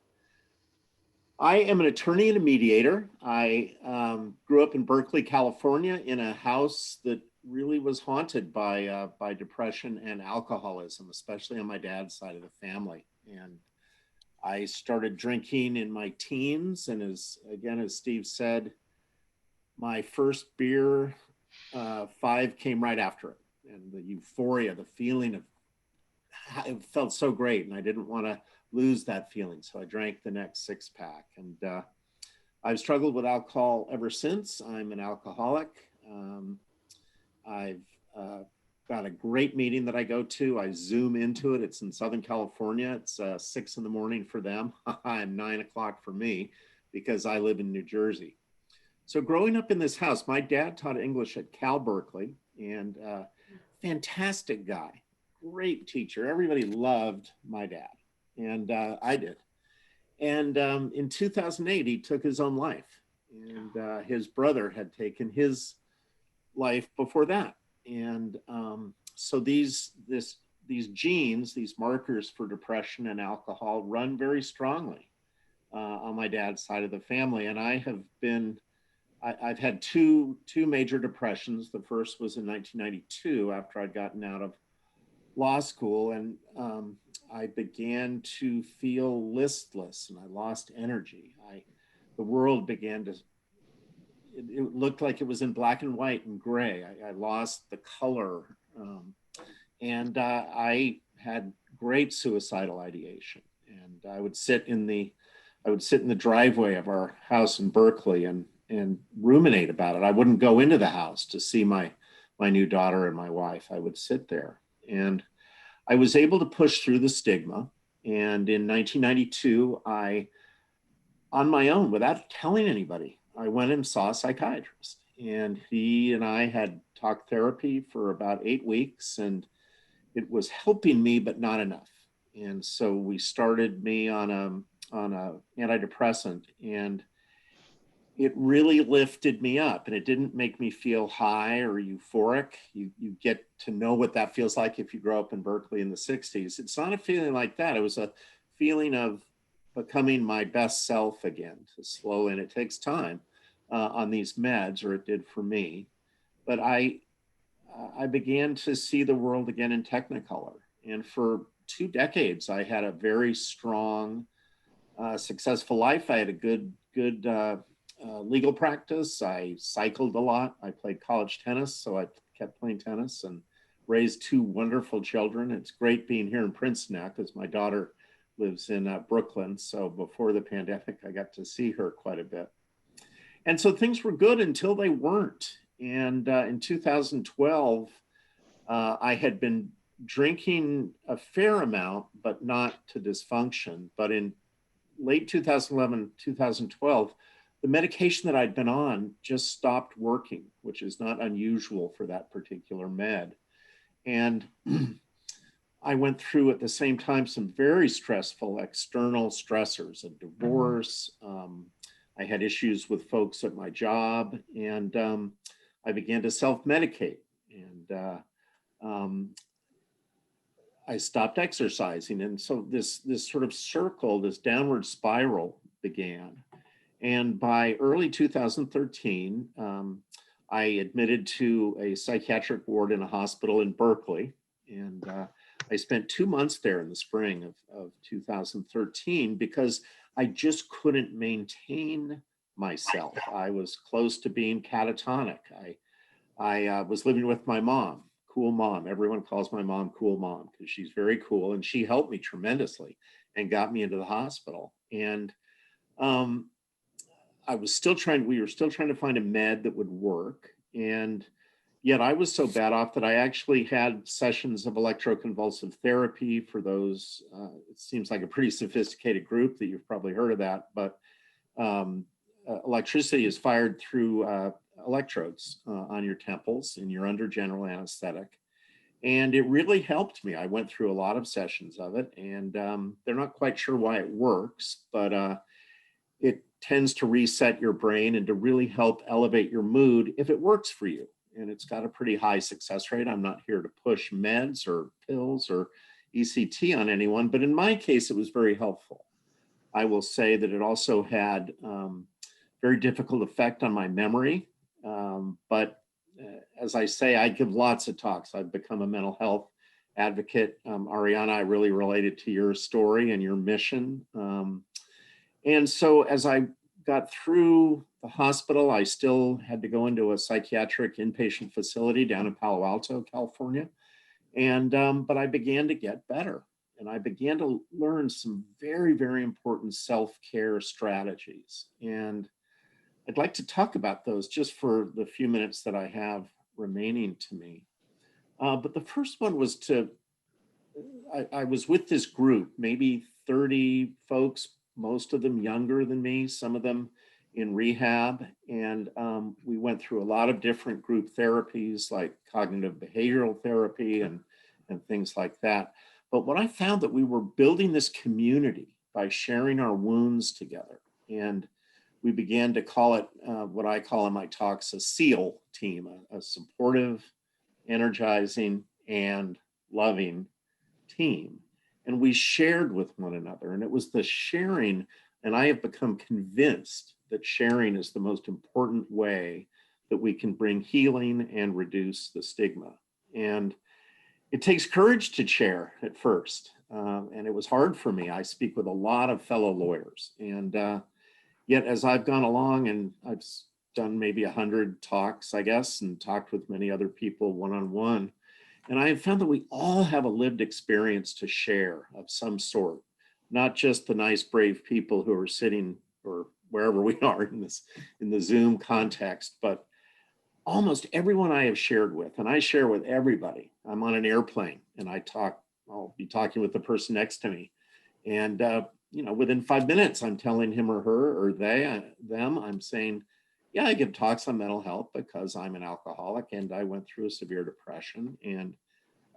I am an attorney and a mediator. I grew up in Berkeley, California, in a house that really was haunted by depression and alcoholism, especially on my dad's side of the family. And I started drinking in my teens, and as Steve said, my first beer, 5 came right after it, and the euphoria, the feeling of it felt so great, and I didn't want to lose that feeling, so I drank the next 6-pack. And I've struggled with alcohol ever since. I'm an alcoholic. I've got a great meeting that I go to. I Zoom into it. It's in Southern California. It's 6 in the morning for them and 9 o'clock for me, because I live in New Jersey. So growing up in this house, my dad taught English at Cal Berkeley, and fantastic guy, great teacher. Everybody loved my dad, and I did. And in 2008, he took his own life, and his brother had taken his life before that. And so these genes, these markers for depression and alcohol, run very strongly on my dad's side of the family. And I've had two major depressions. The first was in 1992 after I'd gotten out of law school, and I began to feel listless, and I lost energy. The world began to, it looked like it was in black and white and gray. I lost the color, and I had great suicidal ideation. And I would sit in the driveway of our house in Berkeley and ruminate about it. I wouldn't go into the house to see my new daughter and my wife. I would sit there, and I was able to push through the stigma. And in 1992, on my own, without telling anybody, I went and saw a psychiatrist, and he and I had talk therapy for about 8 weeks, and it was helping me, but not enough. And so we started me on a antidepressant, and it really lifted me up, and it didn't make me feel high or euphoric. You get to know what that feels like if you grow up in Berkeley in the 60s. It's not a feeling like that. It was a feeling of becoming my best self again, to slowly, and it takes time on these meds, or it did for me. But I began to see the world again in Technicolor. And for 2 decades, I had a very strong, successful life. I had a good legal practice. I cycled a lot. I played college tennis, so I kept playing tennis and raised 2 wonderful children. It's great being here in Princeton now, because my daughter lives in Brooklyn. So before the pandemic, I got to see her quite a bit. And so things were good until they weren't. And in 2012, I had been drinking a fair amount, but not to dysfunction. But in late 2011, 2012, the medication that I'd been on just stopped working, which is not unusual for that particular med. And I went through at the same time some very stressful external stressors, a divorce. I had issues with folks at my job, and I began to self-medicate. And I stopped exercising. And so this sort of circle, this downward spiral began. And by early 2013, I admitted to a psychiatric ward in a hospital in Berkeley. And I spent 2 months there in the spring of 2013 because I just couldn't maintain myself. I was close to being catatonic. I was living with my mom, cool mom. Everyone calls my mom cool mom because she's very cool, and she helped me tremendously and got me into the hospital. And we were still trying to find a med that would work. And yet I was so bad off that I actually had sessions of electroconvulsive therapy for those. It seems like a pretty sophisticated group that you've probably heard of that, but electricity is fired through electrodes on your temples, and you're under general anesthetic. And it really helped me. I went through a lot of sessions of it, and they're not quite sure why it works, but it tends to reset your brain and to really help elevate your mood if it works for you. And it's got a pretty high success rate. I'm not here to push meds or pills or ECT on anyone, but in my case, it was very helpful. I will say that it also had very difficult effect on my memory. But as I say, I give lots of talks. I've become a mental health advocate. Arianna, I really related to your story and your mission. And so as I got through the hospital, I still had to go into a psychiatric inpatient facility down in Palo Alto, California. And but I began to get better. And I began to learn some very, very important self-care strategies. And I'd like to talk about those just for the few minutes that I have remaining to me. But the first one was I was with this group, maybe 30 folks, most of them younger than me, some of them in rehab. And we went through a lot of different group therapies like cognitive behavioral therapy and things like that. But what I found that we were building this community by sharing our wounds together. And we began to call it what I call in my talks a SEAL team, a supportive, energizing, and loving team. And we shared with one another. And it was the sharing, and I have become convinced that sharing is the most important way that we can bring healing and reduce the stigma. And it takes courage to share at first. And it was hard for me. I speak with a lot of fellow lawyers. And yet as I've gone along, and I've done maybe 100 talks, I guess, and talked with many other people one-on-one, and I have found that we all have a lived experience to share of some sort, not just the nice, brave people who are sitting or wherever we are in the Zoom context, but almost everyone I have shared with, and I share with everybody. I'm on an airplane and I'll be talking with the person next to me. And within 5 minutes, I'm telling him or her or them, I'm saying, yeah, I give talks on mental health because I'm an alcoholic and I went through a severe depression and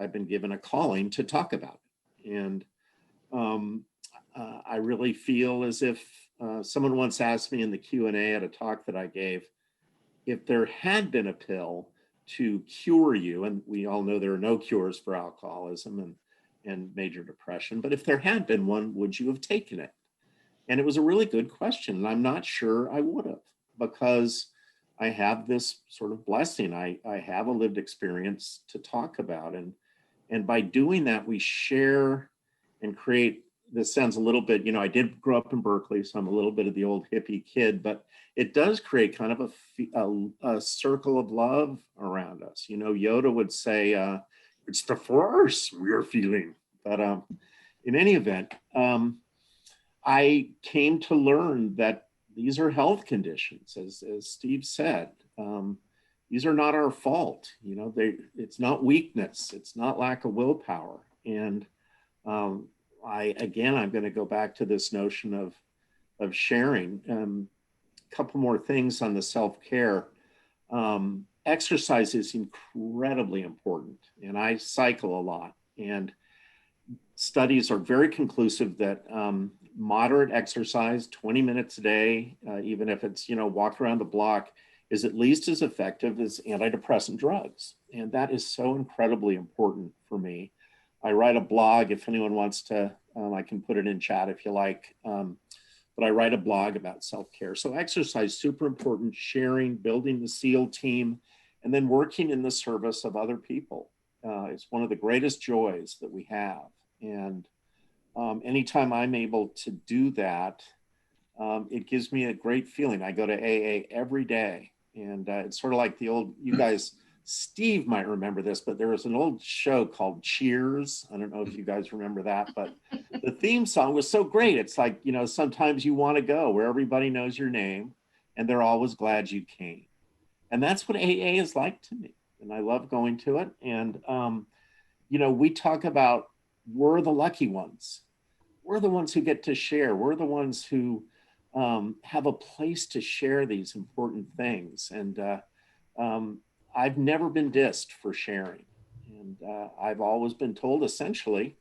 I've been given a calling to talk about it. And I really feel as if someone once asked me in the Q&A at a talk that I gave, if there had been a pill to cure you, and we all know there are no cures for alcoholism and major depression, but if there had been one, would you have taken it? And it was a really good question. And I'm not sure I would have, because I have this sort of blessing. I have a lived experience to talk about. And by doing that, we share and create, this sounds a little bit, I did grow up in Berkeley, so I'm a little bit of the old hippie kid, but it does create kind of a circle of love around us. Yoda would say, it's the force we're feeling. But in any event, I came to learn that these are health conditions, as Steve said. These are not our fault. It's not weakness. It's not lack of willpower. And I'm going to go back to this notion of sharing. A couple more things on the self-care. Exercise is incredibly important, and I cycle a lot. And studies are very conclusive that moderate exercise, 20 minutes a day, even if it's, walk around the block, is at least as effective as antidepressant drugs. And that is so incredibly important for me. I write a blog, if anyone wants to, I can put it in chat if you like, but I write a blog about self-care. So exercise, super important, sharing, building the SEAL team, and then working in the service of other people. It's one of the greatest joys that we have. And anytime I'm able to do that, it gives me a great feeling. I go to AA every day, and it's sort of like the old, you guys, Steve might remember this, but there was an old show called Cheers. I don't know if you guys remember that, but the theme song was so great. It's like, you know, sometimes you want to go where everybody knows your name and they're always glad you came. And that's what AA is like to me. And I love going to it. And, you know, we talk about we're the lucky ones. We're the ones who get to share. We're the ones who have a place to share these important things. And I've never been dissed for sharing. And I've always been told, essentially,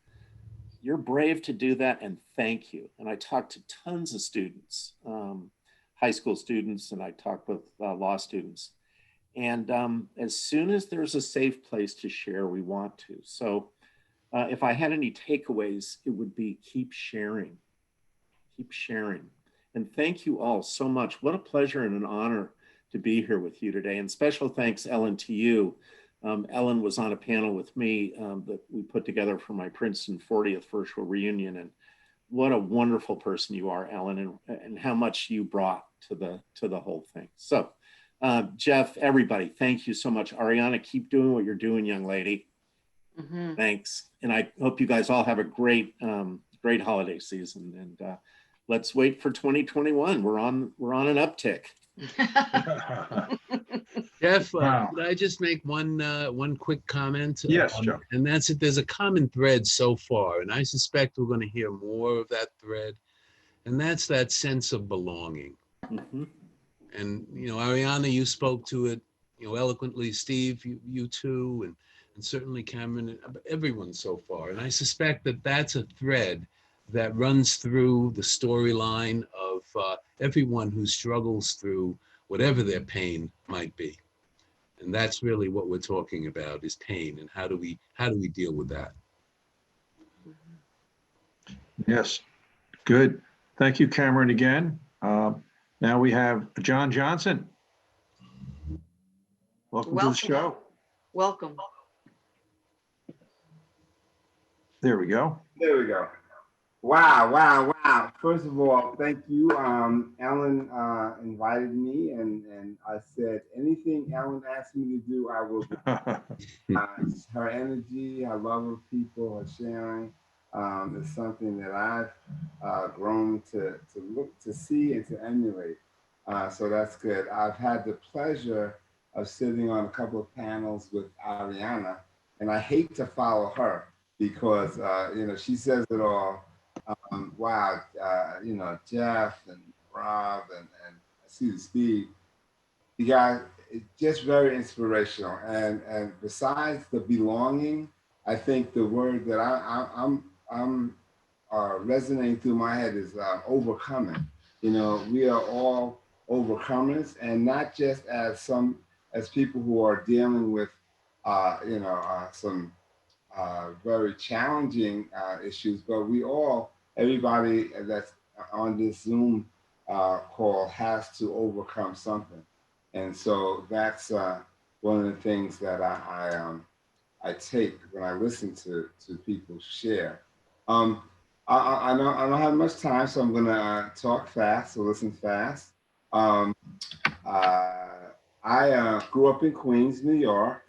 you're brave to do that and thank you. And I talk to tons of students, high school students, and I talk with law students. And as soon as there's a safe place to share, we want to. So if I had any takeaways, it would be keep sharing. Keep sharing. And thank you all so much. What a pleasure and an honor to be here with you today. And special thanks, Ellen, to you. Ellen was on a panel with me that we put together for my Princeton 40th virtual reunion. And what a wonderful person you are, Ellen, and how much you brought to the whole thing. So Jeff, everybody, thank you so much. Arianna, keep doing what you're doing, young lady. Mhm. Thanks. And I hope you guys all have a great, great holiday season. And let's wait for 2021. We're on an uptick. Jeff, Wow. could I just make one quick comment? Yes, Joe. And that's that there's a common thread so far, and I suspect we're going to hear more of that thread, and that's that sense of belonging. Mhm. And, you know, Arianna, you spoke to it, you know, eloquently. Steve, you too, and certainly Cameron, everyone so far. And I suspect that that's a thread that runs through the storyline of everyone who struggles through whatever their pain might be. And that's really what we're talking about, is pain, and how do we deal with that? Yes, good. Thank you, Cameron, again. Now we have John Johnson. Welcome to the show. Welcome. There we go. There we go. Wow. First of all, thank you. Ellen invited me, and I said, anything Ellen asked me to do, I will do. Her energy, her love of people, her sharing is something that I've grown to look, to see, and to emulate. So that's good. I've had the pleasure of sitting on a couple of panels with Arianna, and I hate to follow her because, you know, she says it all. Wow, you know, Jeff and Rob and Steve, you guys, it's just very inspirational. And besides the belonging, I think the word that I'm resonating through my head is overcoming. You know, we are all overcomers, and not just as people who are dealing with, you know, some very challenging issues, but everybody that's on this Zoom call has to overcome something. And so that's one of the things that I take when I listen to people share. I don't have much time, so I'm gonna talk fast, so listen fast. I grew up in Queens, New York.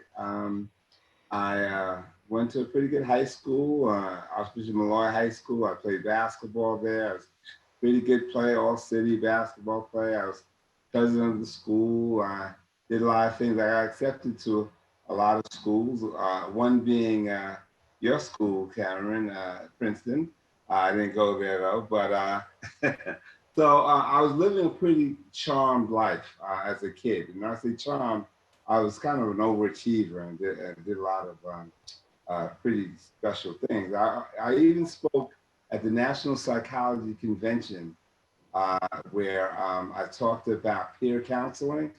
I went to a pretty good high school, Archbishop Malloy High School. I played basketball there. I was a pretty good player, all-city basketball player. I was president of the school. I did a lot of things. I got accepted to a lot of schools, one being your school, Cameron, Princeton. I didn't go there though, but so I was living a pretty charmed life as a kid. And when I say charmed, I was kind of an overachiever and did a lot of pretty special things. I even spoke at the National Psychology Convention where I talked about peer counseling.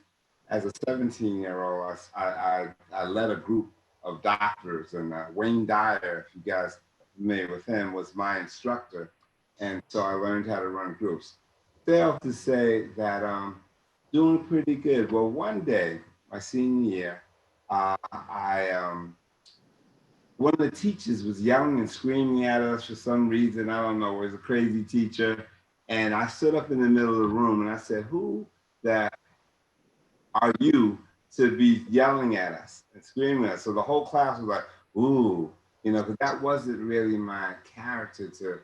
As a 17-year-old, I led a group of doctors, and Wayne Dyer, if you guys are familiar with him, was my instructor. And so I learned how to run groups. Fail to say that doing pretty good. Well, one day, my senior year, I one of the teachers was yelling and screaming at us for some reason. I don't know, it was a crazy teacher. And I stood up in the middle of the room and I said, who that are you to be yelling at us and screaming at us? So the whole class was like, ooh, you know, because that wasn't really my character to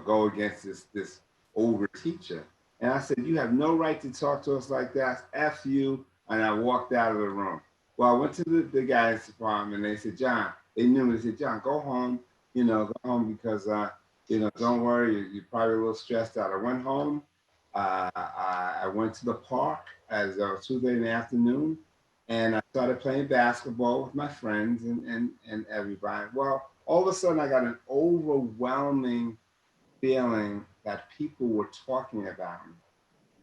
go against this older teacher. And I said, you have no right to talk to us like that. F you. And I walked out of the room. Well, I went to the guy's department and they said, John, they knew me. They said, John, go home, you know, go home because, you know, don't worry, you're probably a little stressed out. I went home. I went to the park as Tuesday in the afternoon, and I started playing basketball with my friends and everybody. Well, all of a sudden, I got an overwhelming feeling that people were talking about me.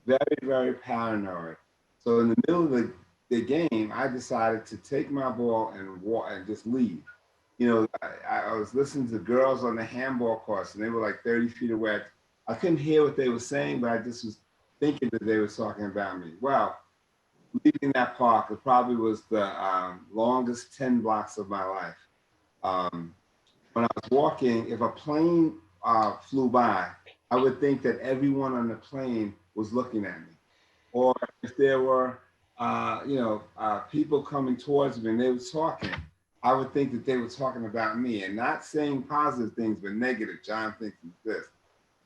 Very, very paranoid. So in the middle of the game, I decided to take my ball and walk and just leave. You know, I was listening to girls on the handball course, and they were like 30 feet away. I couldn't hear what they were saying, but I just was thinking that they were talking about me. Well, leaving that park, it probably was the longest 10 blocks of my life. When I was walking, if a plane flew by, I would think that everyone on the plane was looking at me. Or if there were, people coming towards me and they were talking, I would think that they were talking about me and not saying positive things, but negative. John thinks this.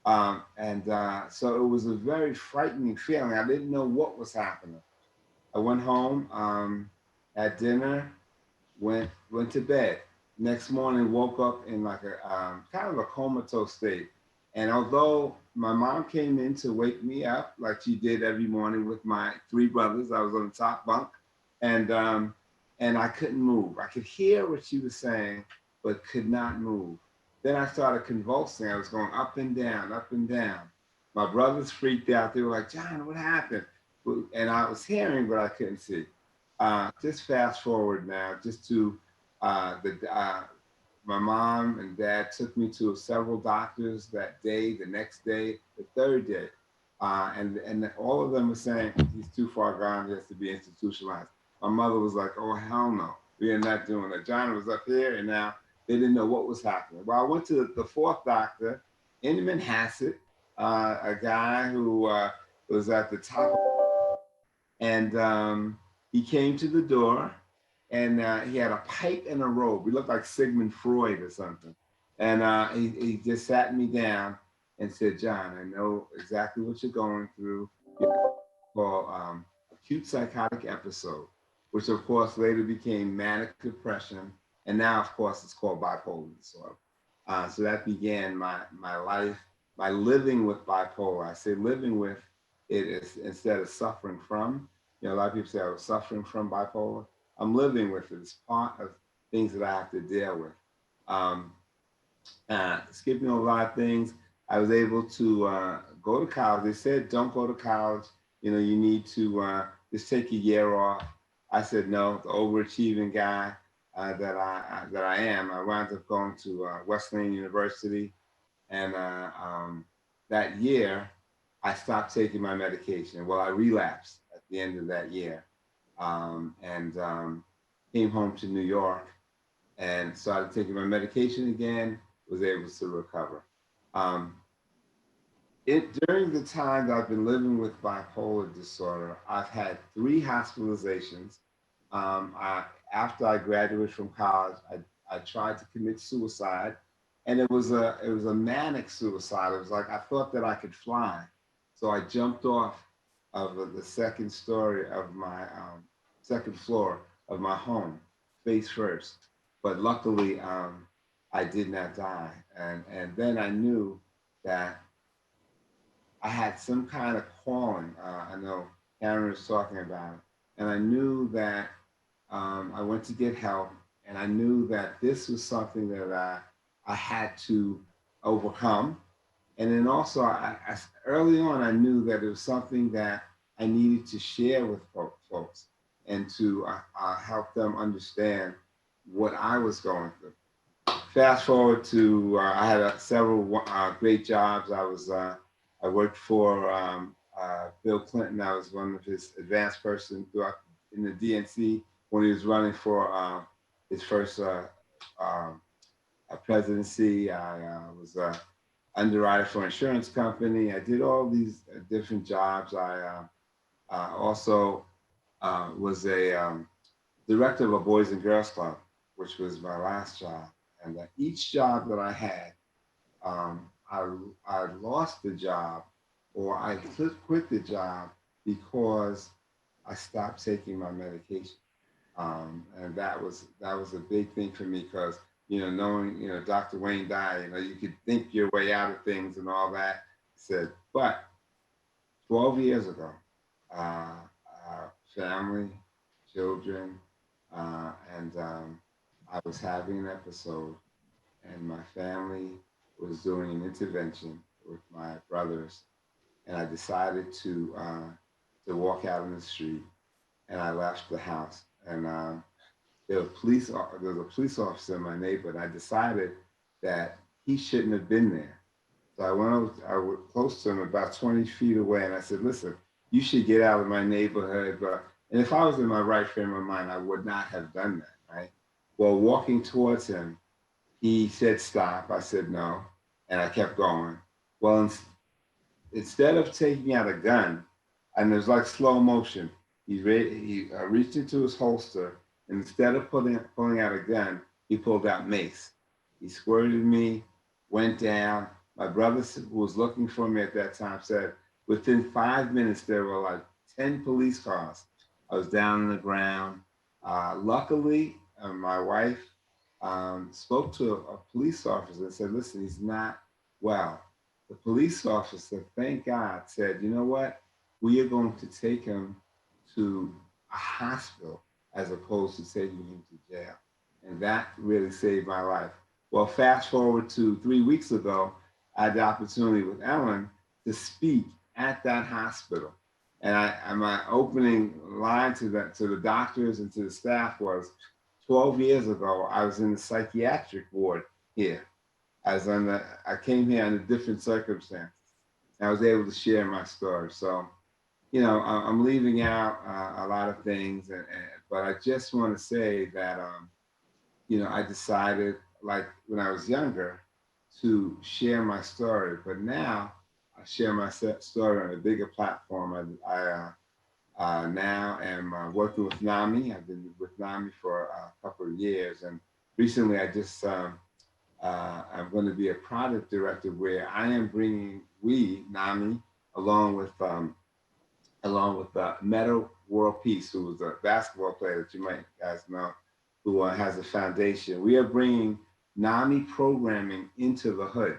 So it was a very frightening feeling. I didn't know what was happening. I went home, had dinner, went to bed. Next morning, woke up in like a kind of a comatose state. And although my mom came in to wake me up like she did every morning with my three brothers, I was on the top bunk, and I couldn't move. I could hear what she was saying, but could not move. Then I started convulsing. I was going up and down, up and down. My brothers freaked out. They were like, John, what happened? And I was hearing, but I couldn't see. Just fast forward now, just to my mom and dad took me to several doctors that day, the next day, the third day. And all of them were saying, he's too far gone, he has to be institutionalized. My mother was like, oh, hell no, we are not doing that. John was up here and now they didn't know what was happening. Well, I went to the fourth doctor, in Manhasset, a guy who was at the top, and he came to the door and he had a pipe and a robe. He looked like Sigmund Freud or something. And he just sat me down and said, John, I know exactly what you're going through. Called acute psychotic episode, which of course later became manic depression. And now, of course, it's called bipolar disorder. So that began my life, my living with bipolar. I say living with it is, instead of suffering from. You know, a lot of people say I was suffering from bipolar. I'm living with it. It's part of things that I have to deal with. Skipping a lot of things, I was able to go to college. They said, don't go to college. You know, you need to just take a year off. I said, no, the overachieving guy that I am. I wound up going to Wesleyan University. And that year, I stopped taking my medication. Well, I relapsed at the end of that year. Came home to New York and started taking my medication again, was able to recover. During the time that I've been living with bipolar disorder, I've had 3 hospitalizations. After I graduated from college, I tried to commit suicide, and it was a manic suicide. It was like I thought that I could fly, so I jumped off of the second story of my second floor of my home, face first. But luckily, I did not die, and then I knew that I had some kind of calling. I know Karen was talking about it, and I knew that I went to get help, and I knew that this was something that I had to overcome. And then also, early on, I knew that it was something that I needed to share with folks and to help them understand what I was going through. Fast forward to, I had several great jobs. I worked for Bill Clinton. I was one of his advanced person in the DNC when he was running for his first a presidency. I was a underwriter for an insurance company. I did all these different jobs. I also was a director of a Boys and Girls Club, which was my last job. And each job that I had, I lost the job or I quit the job because I stopped taking my medication. And that was a big thing for me because, knowing, Dr. Wayne Dyer, you could think your way out of things and all that. I said, but 12 years ago, family, children, and I was having an episode and my family was doing an intervention with my brothers, and I decided to walk out in the street, and I left the house, and there was a police officer in my neighborhood. I decided that he shouldn't have been there. So I was close to him, about 20 feet away, and I said, listen, you should get out of my neighborhood. And if I was in my right frame of mind, I would not have done that, right? Well, walking towards him, he said, stop. I said, no. And I kept going. Well, instead of taking out a gun, and it was like slow motion, he reached into his holster, and instead of pulling out a gun, he pulled out mace. He squirted me, went down. My brother, who was looking for me at that time, said within 5 minutes, there were like 10 police cars. I was down on the ground. Luckily, my wife spoke to a police officer and said, listen, he's not well. The police officer, thank God, said, you know what? We are going to take him to a hospital as opposed to taking him to jail. And that really saved my life. Well, fast forward to 3 weeks ago, I had the opportunity with Ellen to speak at that hospital. And my opening line to the doctors and to the staff was, 12 years ago, I was in the psychiatric ward here. I came here under different circumstances. And I was able to share my story. So, I'm leaving out a lot of things, but I just want to say that, I decided, like when I was younger, to share my story. But now I share my story on a bigger platform. I now am working with NAMI. I've been with NAMI for a couple of years. And recently I just, I'm going to be a product director where I am bringing NAMI, along with Meta World Peace, who was a basketball player that you might guys know, who has a foundation. We are bringing NAMI programming into the hood,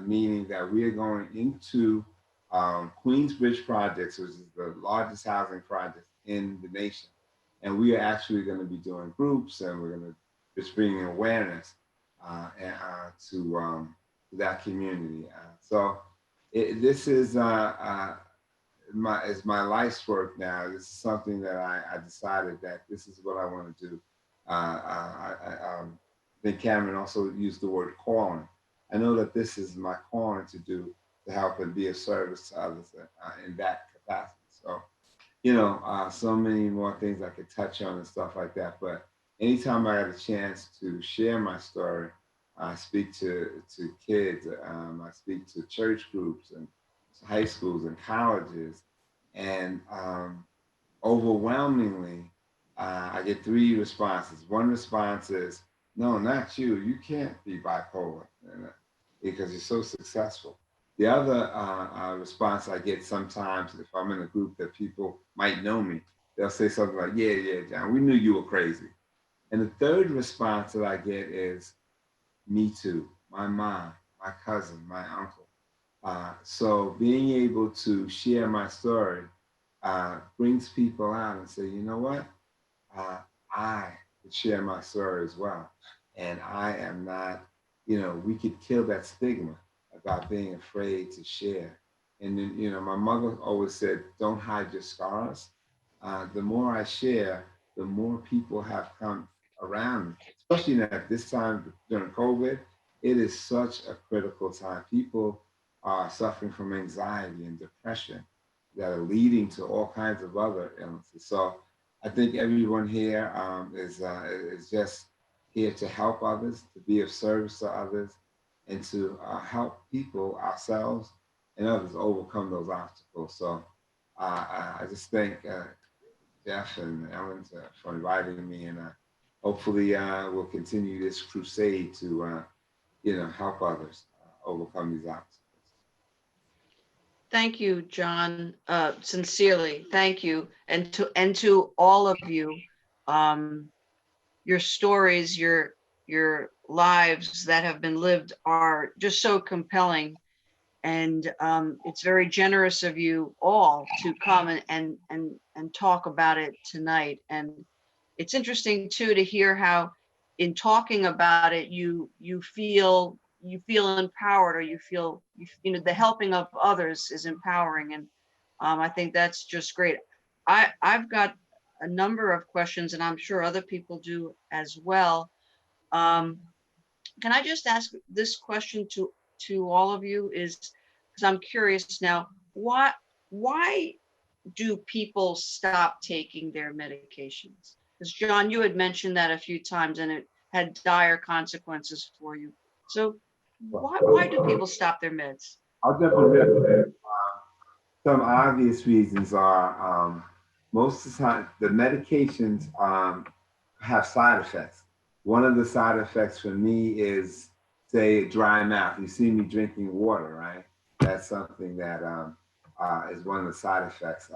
meaning that we are going into Queensbridge projects, which is the largest housing project in the nation. And we are actually going to be doing groups, and we're going to just bring awareness to that community. This is my life's work now. This is something that I decided that this is what I want to do. I think Cameron also used the word calling. I know that this is my calling to do, to help and be of service to others in that capacity. So, so many more things I could touch on and stuff like that. But anytime I get a chance to share my story, I speak to kids, I speak to church groups and high schools and colleges. And overwhelmingly, I get 3 responses. One response is, no, not you. You can't be bipolar because you're so successful. The other response I get sometimes, if I'm in a group that people might know me, they'll say something like, yeah, John, we knew you were crazy. And the third response that I get is, me too, my mom, my cousin, my uncle. So being able to share my story brings people out and say, you know what? I could share my story as well. And I am not, we could kill that stigma about being afraid to share. And then, my mother always said, don't hide your scars. The more I share, the more people have come around me, especially at this time during COVID. It is such a critical time. People are suffering from anxiety and depression that are leading to all kinds of other illnesses. So I think everyone here is just here to help others, to be of service to others, and to help people, ourselves, and others overcome those obstacles. So I just thank Jeff and Ellen for inviting me, and hopefully we'll continue this crusade to help others overcome these obstacles. Thank you, John. Sincerely, thank you, and to all of you. Your stories, your lives that have been lived are just so compelling, and it's very generous of you all to come and talk about it tonight. And it's interesting too to hear how, in talking about it, you feel empowered, or you feel the helping of others is empowering, and I think that's just great. I've got a number of questions, and I'm sure other people do as well. Can I just ask this question to all of you? Is because I'm curious now, why do people stop taking their medications? Because John, you had mentioned that a few times, and it had dire consequences for you. So why do people stop their meds? I'll definitely say some obvious reasons are most of the time the medications have side effects. One of the side effects for me is, say, dry mouth. You see me drinking water, right? That's something that is one of the side effects.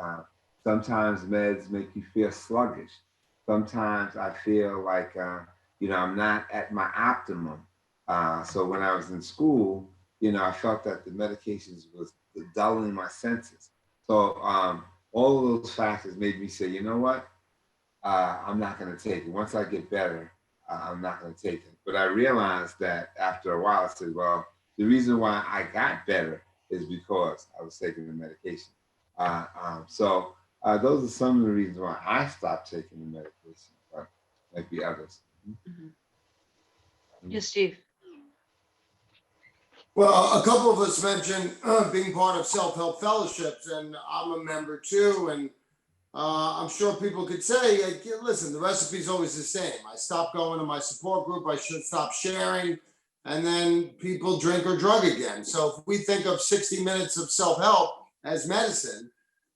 Sometimes meds make you feel sluggish. Sometimes I feel like, I'm not at my optimum. So when I was in school, I felt that the medications was dulling my senses. So all of those factors made me say, you know what? I'm not going to take it. Once I get better, I'm not going to take it. But I realized that after a while, I said, well, the reason why I got better is because I was taking the medication. So those are some of the reasons why I stopped taking the medication, but might be others. Mm-hmm. Yes, Steve. Well, a couple of us mentioned being part of self-help fellowships, and I'm a member too. And I'm sure people could say, listen, the recipe's always the same. I stopped going to my support group. I should stop sharing. And then people drink or drug again. So if we think of 60 minutes of self-help as medicine,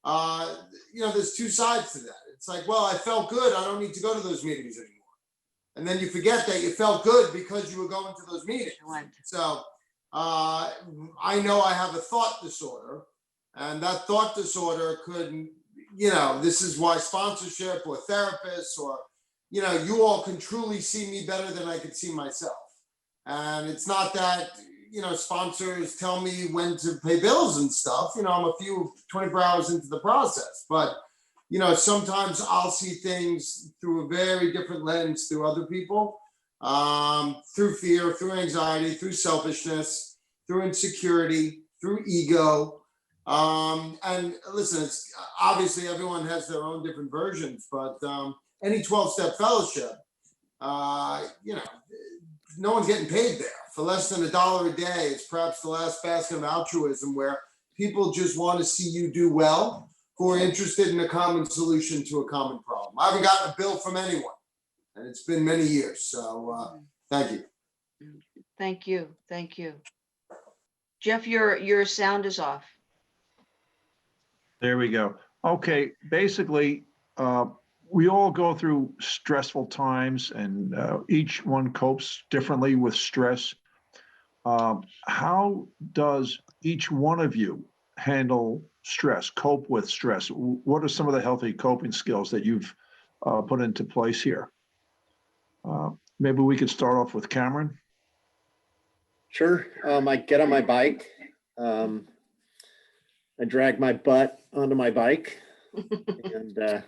there's two sides to that. It's like, well, I felt good. I don't need to go to those meetings anymore. And then you forget that you felt good because you were going to those meetings. So I know I have a thought disorder, and that thought disorder could, this is why sponsorship or therapists or, you all can truly see me better than I could see myself. And it's not that, sponsors tell me when to pay bills and stuff. I'm a few 24 hours into the process, but, sometimes I'll see things through a very different lens through other people, through fear, through anxiety, through selfishness, through insecurity, through ego. And listen, it's obviously everyone has their own different versions, but any 12-step fellowship, no one's getting paid there. For less than $1 a day, it's perhaps the last bastion of altruism where people just want to see you do well, who are interested in a common solution to a common problem. I haven't gotten a bill from anyone, and it's been many years. So thank you. Thank you. Thank you. Jeff, your sound is off. There we go. Okay, basically, we all go through stressful times, and each one copes differently with stress. How does each one of you handle stress, cope with stress? What are some of the healthy coping skills that you've put into place here? Maybe we could start off with Cameron. Sure. I get on my bike. I drag my butt onto my bike. And I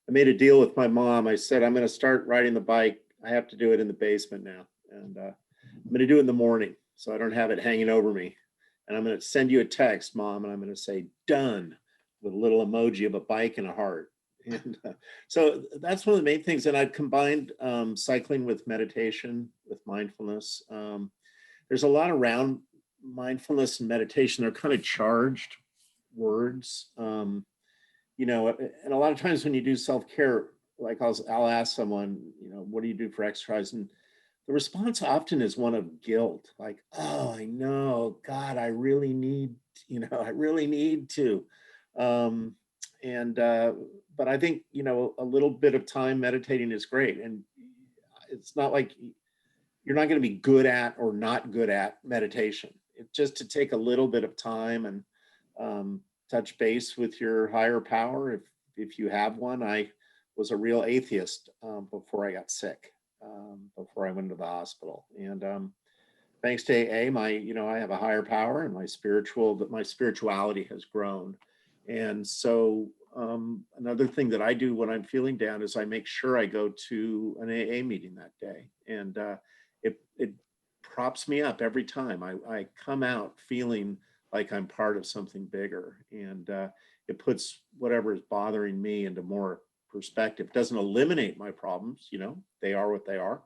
made a deal with my mom. I said, I'm going to start riding the bike. I have to do it in the basement now. And I'm going to do it in the morning so I don't have it hanging over me. And I'm going to send you a text, Mom, and I'm going to say, done, with a little emoji of a bike and a heart. And so that's one of the main things. And I've combined cycling with meditation, with mindfulness. There's a lot around mindfulness and meditation. They're kind of charged words, and a lot of times when you do self-care, like I'll ask someone, what do you do for exercise? And the response often is one of guilt, like, oh, I know, God, I really need, I really need to. But I think, a little bit of time meditating is great. And it's not like you're not going to be good at or not good at meditation. It's just to take a little bit of time and touch base with your higher power. If you have one. I was a real atheist before I got sick, before I went to the hospital. And thanks to AA, I have a higher power, and my spirituality has grown. And so another thing that I do when I'm feeling down is I make sure I go to an AA meeting that day. And it props me up every time. I come out feeling like I'm part of something bigger. And it puts whatever is bothering me into more perspective. It doesn't eliminate my problems, they are what they are,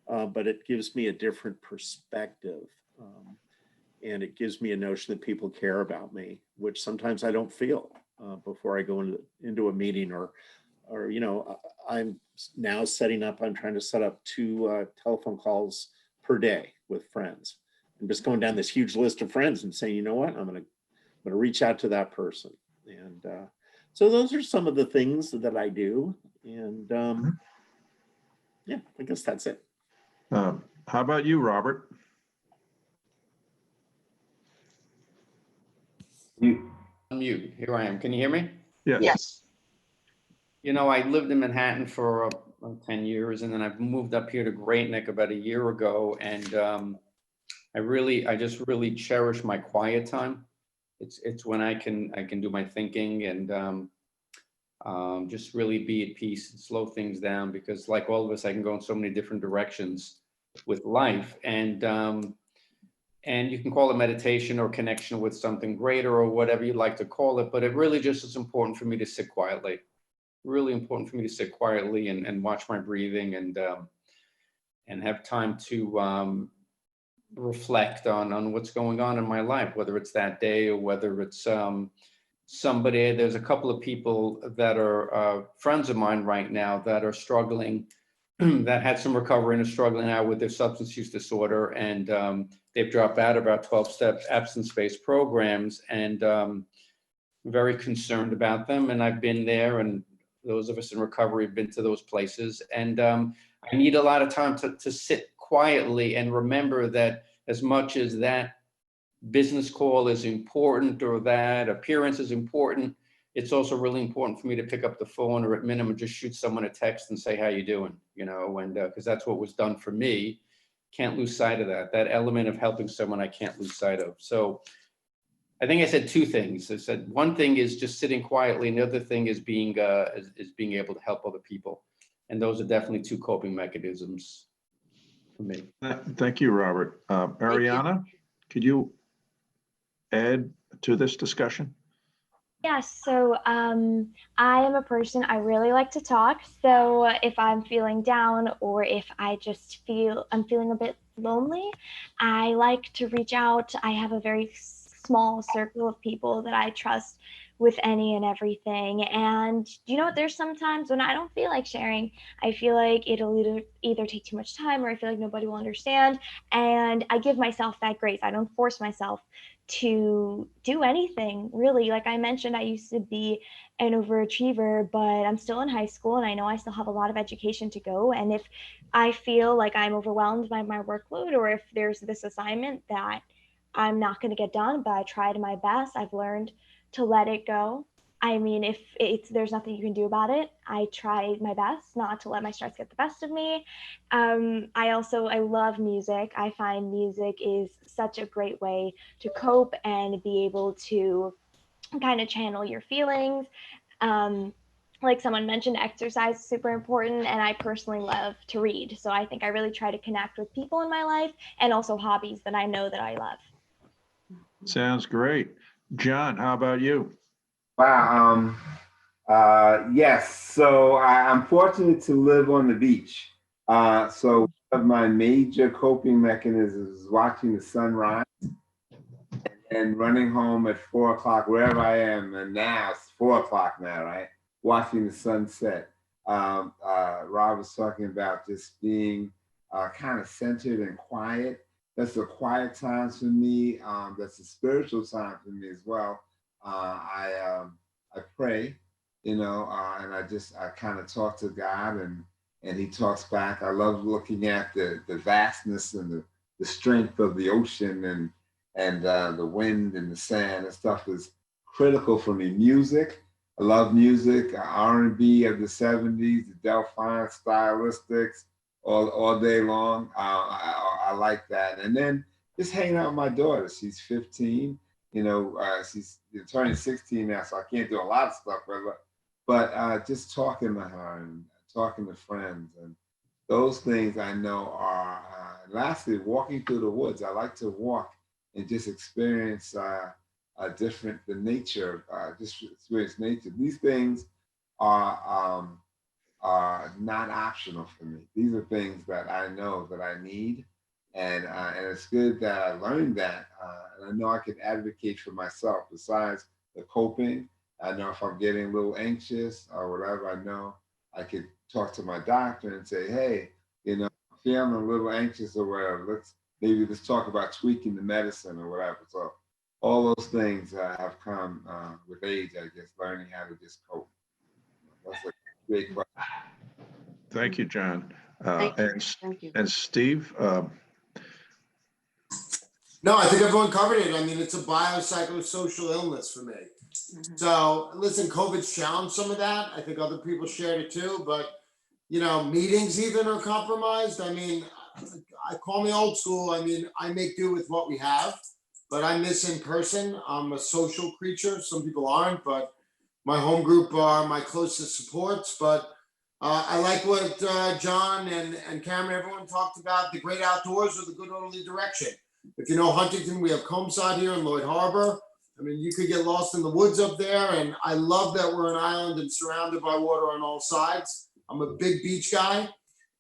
but it gives me a different perspective. And it gives me a notion that people care about me, which sometimes I don't feel before I go into a meeting, or I'm now I'm trying to set up 2 telephone calls per day with friends. I'm just going down this huge list of friends and saying, you know what, I'm going to reach out to that person. And so those are some of the things that I do. And yeah, I guess that's it. How about you, Robert? Unmute. Here I am. Can you hear me? Yes. Yes. I lived in Manhattan for 10 years, and then I've moved up here to Great Neck about a year ago. And I just really cherish my quiet time. It's when I can do my thinking and just really be at peace and slow things down, because like all of us, I can go in so many different directions with life. And you can call it meditation or connection with something greater or whatever you'd like to call it, but it really just is important for me to sit quietly. Really important for me to sit quietly and watch my breathing and have time to reflect on what's going on in my life, whether it's that day or whether it's somebody. There's a couple of people that are friends of mine right now that are struggling, that had some recovery and are struggling now with their substance use disorder. And they've dropped out of our 12-step absence-based programs, and very concerned about them. And I've been there, and those of us in recovery have been to those places. And I need a lot of time to sit quietly and remember that as much as that business call is important or that appearance is important, it's also really important for me to pick up the phone, or at minimum just shoot someone a text and say, how you doing? And because that's what was done for me. Can't lose sight of that element of helping someone I can't lose sight of. So I think I said 2 things. I said one thing is just sitting quietly, and the other thing is being able to help other people. And those are definitely 2 coping mechanisms for me. Thank you, Robert. Arianna, could you add to this discussion? Yes, so I am a person, I really like to talk. So if I'm feeling down, or if I just I'm feeling a bit lonely, I like to reach out. I have a very small circle of people that I trust with any and everything. And there's sometimes when I don't feel like sharing, I feel like it'll either take too much time, or I feel like nobody will understand. And I give myself that grace. I don't force myself to do anything, really. Like I mentioned, I used to be an overachiever, but I'm still in high school, and I know I still have a lot of education to go. And if I feel like I'm overwhelmed by my workload, or if there's this assignment that I'm not going to get done, but I tried my best, I've learned to let it go. I mean, if there's nothing you can do about it, I try my best not to let my stress get the best of me. I love music. I find music is such a great way to cope and be able to kind of channel your feelings. Like someone mentioned, exercise is super important, and I personally love to read. So I think I really try to connect with people in my life, and also hobbies that I know that I love. Sounds great. John, how about you? Wow. Yes. So I'm fortunate to live on the beach. So one of my major coping mechanisms is watching the sunrise and running home at 4 o'clock, wherever I am. And now it's 4 o'clock now, right? Watching the sunset. Rob was talking about just being kind of centered and quiet. That's the quiet times for me. That's the spiritual time for me as well. I pray, and I kind of talk to God, and He talks back. I love looking at the vastness and the strength of the ocean and the wind and the sand and stuff is critical for me. Music, I love music, R&B of the 70s, the Delphine stylistics, all day long. I like that. And then just hanging out with my daughter. She's 15. She's turning 16 now, so I can't do a lot of stuff with her. But just talking to her and talking to friends, and those things I know are. Lastly, walking through the woods. I like to walk and just experience the nature, just experience nature. These things are not optional for me. These are things that I know that I need, and it's good that I learned that, and I know I can advocate for myself. Besides the coping, I know if I'm getting a little anxious or whatever, I know I could talk to my doctor and say, hey, feeling a little anxious or whatever. Let's talk about tweaking the medicine or whatever. So all those things have come with age, I guess, learning how to just cope. That's a big question. Thank you, John. Thank you. And Steve? No, I think everyone covered it. I mean, it's a biopsychosocial illness for me. So listen, COVID's challenged some of that. I think other people shared it too, but meetings even are compromised. I mean, I call me old school. I mean, I make do with what we have, but I miss in person. I'm a social creature. Some people aren't, but my home group are my closest supports. But I like what John and Cameron, everyone talked about, the great outdoors or the good orderly direction. If you know Huntington, we have Comeside here in Lloyd Harbor. I mean, you could get lost in the woods up there. And I love that we're an island and surrounded by water on all sides. I'm a big beach guy.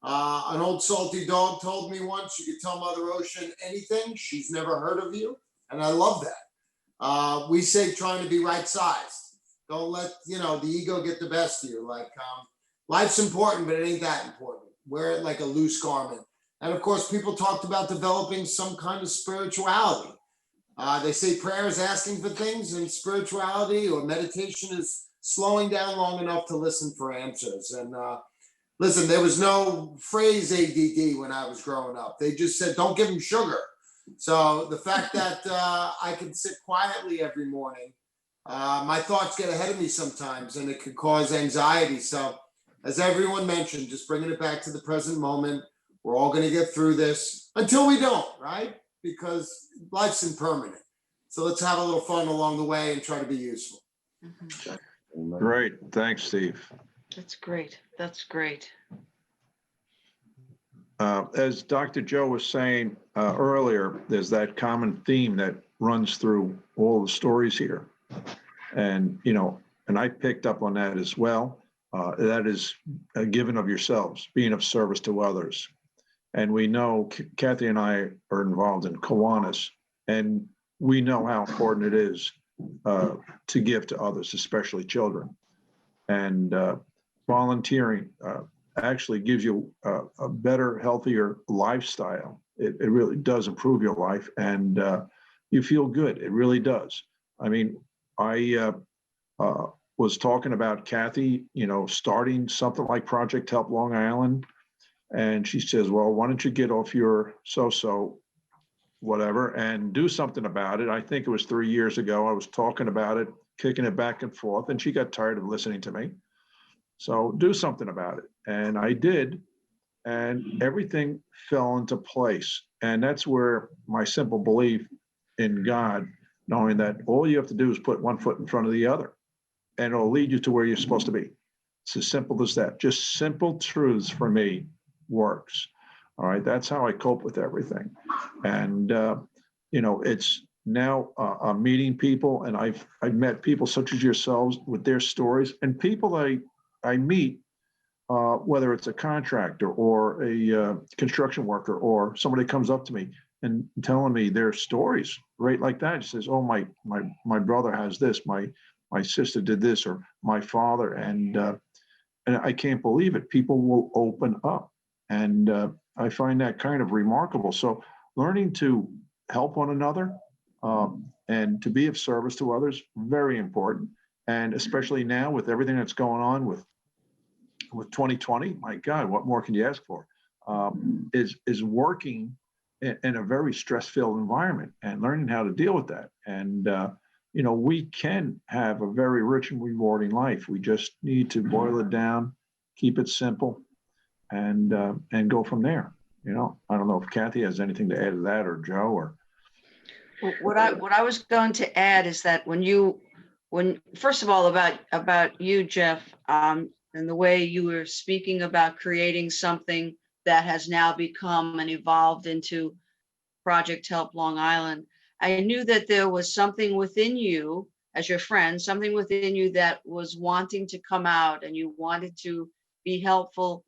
An old salty dog told me once, you could tell Mother Ocean anything, she's never heard of you. And I love that. We say trying to be right sized. Don't let, the ego get the best of you. Like, life's important, but it ain't that important. Wear it like a loose garment. And of course, people talked about developing some kind of spirituality. They say prayer is asking for things, and spirituality or meditation is slowing down long enough to listen for answers. And listen, there was no phrase ADD when I was growing up. They just said, don't give him sugar. So the fact that I can sit quietly every morning, my thoughts get ahead of me sometimes, and it could cause anxiety. So as everyone mentioned, just bringing it back to the present moment. We're all going to get through this until we don't, right? Because life's impermanent. So let's have a little fun along the way and try to be useful. Great. Thanks, Steve. That's great. That's great. As Dr. Joe was saying earlier, there's that common theme that runs through all the stories here. And, and I picked up on that as well. That is a giving of yourselves, being of service to others. And we know Kathy and I are involved in Kiwanis, and we know how important it is to give to others, especially children. And volunteering actually gives you a better, healthier lifestyle. It really does improve your life, and you feel good. It really does. I mean, I was talking about Kathy, starting something like Project Help Long Island. And she says, well, why don't you get off your so-so, whatever, and do something about it. I think it was 3 years ago. I was talking about it, kicking it back and forth, and she got tired of listening to me. So do something about it. And I did, and everything fell into place. And that's where my simple belief in God, knowing that all you have to do is put one foot in front of the other, and it'll lead you to where you're supposed to be. It's as simple as that. Just simple truths for me works. All right, that's how I cope with everything. And it's now I'm meeting people, and I've met people such as yourselves with their stories, and people I meet, whether it's a contractor or a construction worker, or somebody comes up to me and telling me their stories right like that. He says, oh, my brother has this, my sister did this, or my father, and I can't believe it. People will open up. And I find that kind of remarkable. So learning to help one another and to be of service to others, very important. And especially now with everything that's going on with 2020, my God, what more can you ask for? Is working in a very stress-filled environment and learning how to deal with that. And you know, we can have a very rich and rewarding life. We just need to boil it down, keep it simple, and go from there. You know, I don't know if Kathy has anything to add to that, or Joe, or. Well, what I was going to add is that when first of all about you, Jeff, and the way you were speaking about creating something that has now become and evolved into Project Help Long Island, I knew that there was something within you as your friend, something within you that was wanting to come out, and you wanted to be helpful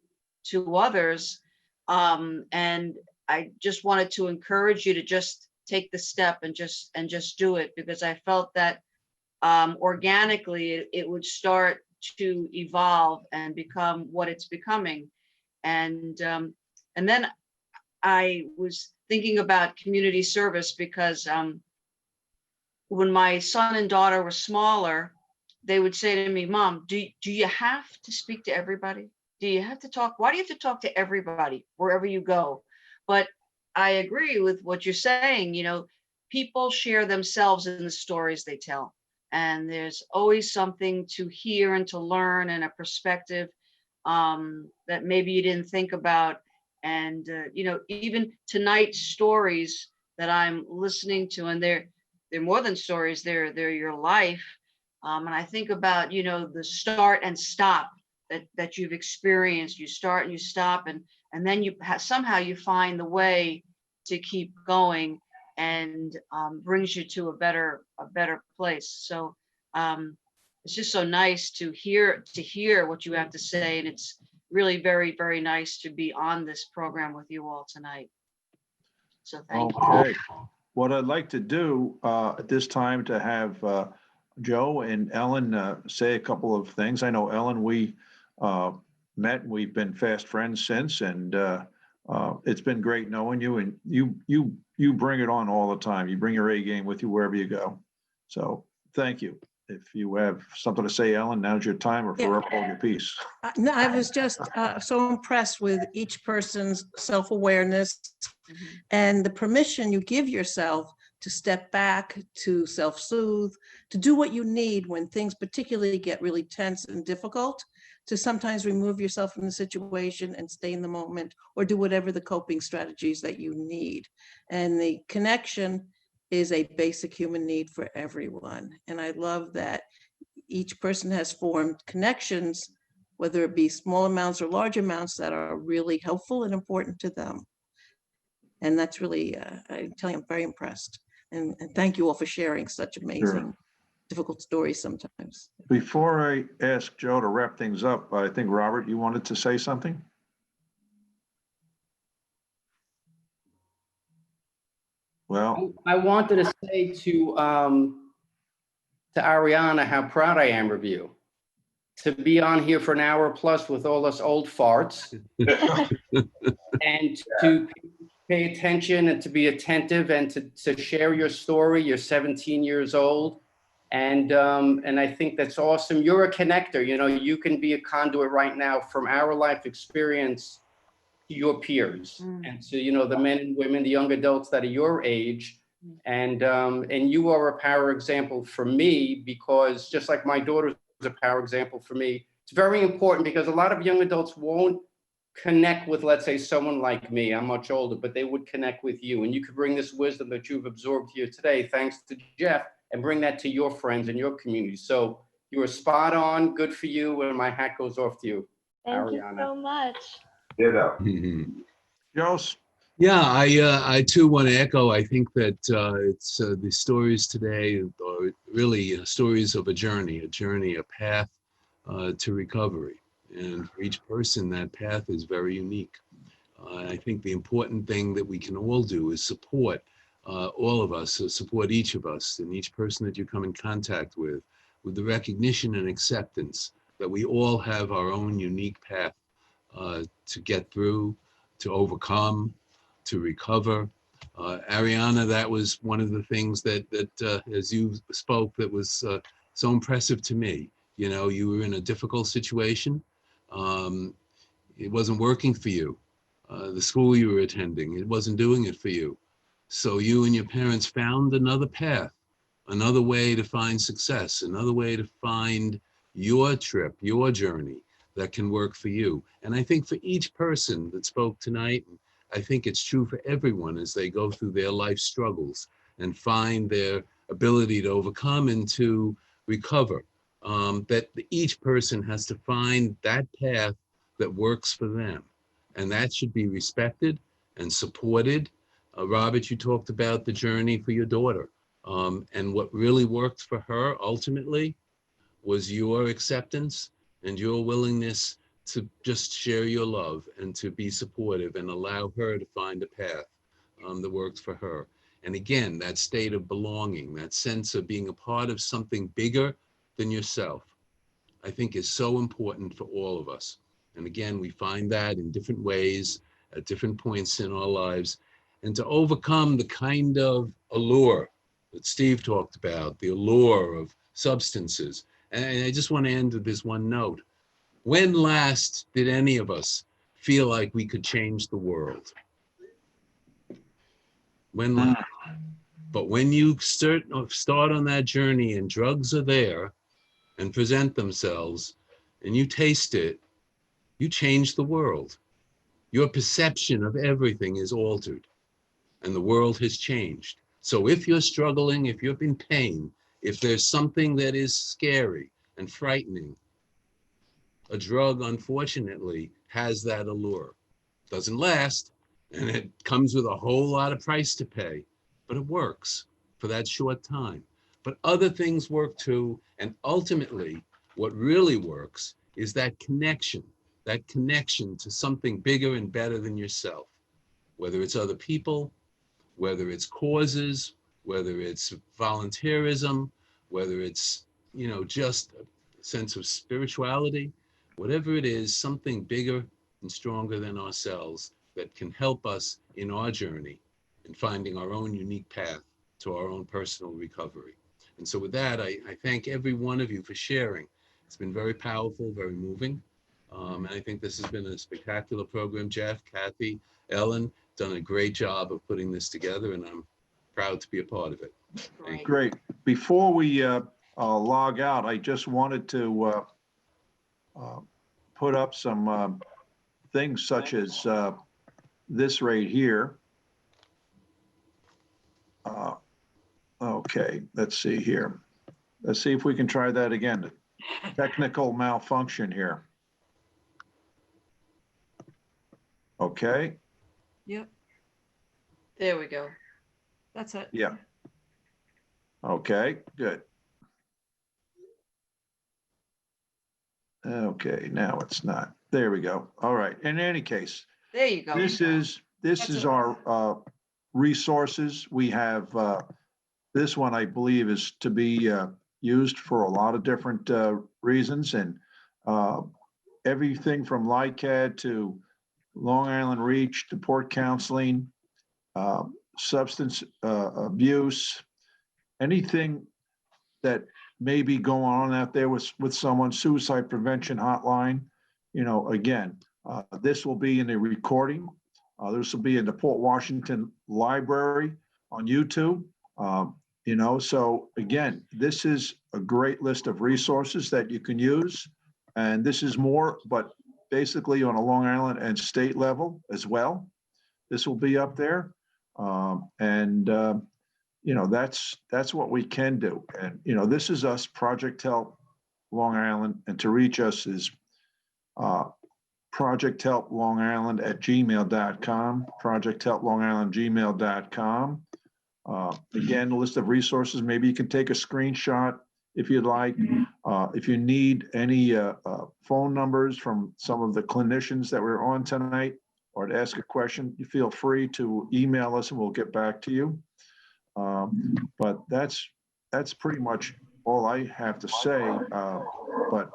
to others. And I just wanted to encourage you to just take the step and just do it, because I felt that organically it would start to evolve and become what it's becoming. And then I was thinking about community service, because when my son and daughter were smaller, they would say to me, Mom, do you have to speak to everybody? Do you have to talk? Why do you have to talk to everybody wherever you go? But I agree with what you're saying. You know, people share themselves in the stories they tell. And there's always something to hear and to learn, and a perspective that maybe you didn't think about. And, you know, even tonight's stories that I'm listening to, and they're more than stories, they're your life. And I think about, you know, the start and stop that you've experienced. You start and you stop, and then you somehow you find the way to keep going, and brings you to a better place. So it's just so nice to hear what you have to say, and it's really very, very nice to be on this program with you all tonight. So thank you. Okay. What I'd like to do at this time to have Joe and Ellen say a couple of things. I know, Ellen, we met, and we've been fast friends since, and it's been great knowing you, and you bring it on all the time. You bring your A game with you wherever you go. So thank you. If you have something to say, Ellen, now's your time, or forever hold your peace. No, I was just so impressed with each person's self-awareness and the permission you give yourself to step back, to self-soothe, to do what you need when things particularly get really tense and difficult, to sometimes remove yourself from the situation and stay in the moment, or do whatever the coping strategies that you need. And the connection is a basic human need for everyone. And I love that each person has formed connections, whether it be small amounts or large amounts, that are really helpful and important to them. And that's really, I'm telling you, I'm very impressed. And thank you all for sharing such amazing, difficult stories sometimes. Before I ask Joe to wrap things up, I think, Robert, you wanted to say something? Well, I wanted to say to Arianna how proud I am of you. To be on here for an hour plus with all us old farts and to pay attention and to be attentive and to share your story. You're 17 years old. And I think that's awesome. You're a connector. You know, you can be a conduit right now from our life experience to your peers and to, you know, the men and women, the young adults that are your age. And you are a power example for me, because just like my daughter is a power example for me, it's very important, because a lot of young adults won't connect with, let's say, someone like me. I'm much older, but they would connect with you. And you could bring this wisdom that you've absorbed here today, thanks to Jeff, and bring that to your friends and your community. So you were spot on. Good for you. And my hat goes off to you, Thank Arianna. you so much. Ditto. Joe. Yeah, I too want to echo. I think that it's the stories today are really stories of a journey, a path to recovery. And for each person, that path is very unique. I think the important thing that we can all do is support all of us, support each of us and each person that you come in contact with the recognition and acceptance that we all have our own unique path to get through, to overcome, to recover. Arianna, that was one of the things that as you spoke, that was so impressive to me. You know, you were in a difficult situation. It wasn't working for you. The school you were attending, it wasn't doing it for you. So you and your parents found another path, another way to find success, another way to find your trip, your journey that can work for you. And I think for each person that spoke tonight, I think it's true for everyone as they go through their life struggles and find their ability to overcome and to recover, that each person has to find that path that works for them. And that should be respected and supported. Robert, you talked about the journey for your daughter. And what really worked for her ultimately was your acceptance and your willingness to just share your love and to be supportive and allow her to find a path that worked for her. And again, that state of belonging, that sense of being a part of something bigger than yourself, I think is so important for all of us. And again, we find that in different ways at different points in our lives. And to overcome the kind of allure that Steve talked about, the allure of substances. And I just want to end with this one note. When last did any of us feel like we could change the world? When last? But when you start on that journey and drugs are there and present themselves and you taste it, you change the world. Your perception of everything is altered and the world has changed. So if you're struggling, if you're in pain, if there's something that is scary and frightening, a drug, unfortunately, has that allure. Doesn't last, and it comes with a whole lot of price to pay, but it works for that short time. But other things work too, and ultimately, what really works is that connection to something bigger and better than yourself, whether it's other people, whether it's causes, whether it's volunteerism, whether it's, you know, just a sense of spirituality, whatever it is, something bigger and stronger than ourselves that can help us in our journey in finding our own unique path to our own personal recovery. And so with that, I thank every one of you for sharing. It's been very powerful, very moving. And I think this has been a spectacular program. Jeff, Kathy, Ellen, done a great job of putting this together, and I'm proud to be a part of it. Thank you. Great. Before we log out, I just wanted to put up some things such as this right here. Okay, let's see here. Let's see if we can try that again. Technical malfunction here. Okay. Yep, There we go. that's it. Yeah. Okay, good. Okay, now it's not. There we go. All right. In any case, There you go. this is our resources. We have this one, I believe, is to be used for a lot of different reasons, and everything from LICAD to Long Island Reach to Port Counseling, substance abuse, anything that may be going on out there with someone, suicide prevention hotline. You know, again, this will be in a recording. This will be in the Port Washington Library on YouTube. You know, so again, this is a great list of resources that you can use. And this is more, but basically on a Long Island and state level as well. This will be up there. You know, that's what we can do. And, you know, this is us, Project Help Long Island, and to reach us is projecthelplongisland@gmail.com, projecthelplongisland@gmail.com. Again, a list of resources. Maybe you can take a screenshot if you'd like. If you need any phone numbers from some of the clinicians that were on tonight, or to ask a question, you feel free to email us and we'll get back to you. But that's pretty much all I have to say. But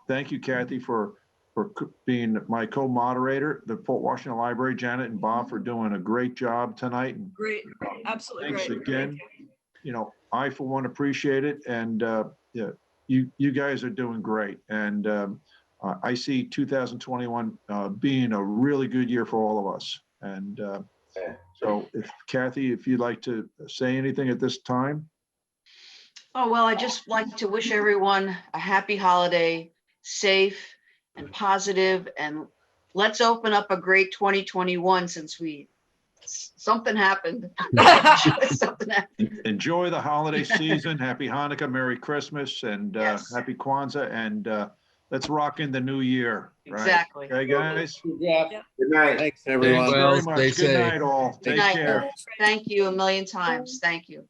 thank you, Kathy, for for being my co-moderator, the Port Washington Library, Janet and Bob, for doing a great job tonight. And Great, absolutely thanks great. again. You know, I for one appreciate it, and yeah, you guys are doing great. And I see 2021 being a really good year for all of us. And so, if Kathy, if you'd like to say anything at this time. Oh, well, I just like to wish everyone a happy holiday, safe and positive, and let's open up a great 2021 since something happened. Something happened. Enjoy the holiday season. Happy Hanukkah, Merry Christmas, and Yes. Happy Kwanzaa, and let's rock in the new year. Right? Exactly. Okay, guys? Good night. Thanks, Thanks everyone. Well, very much. stay Good safe. night, all. Good Take night. care. Thank you a million times. Thank you.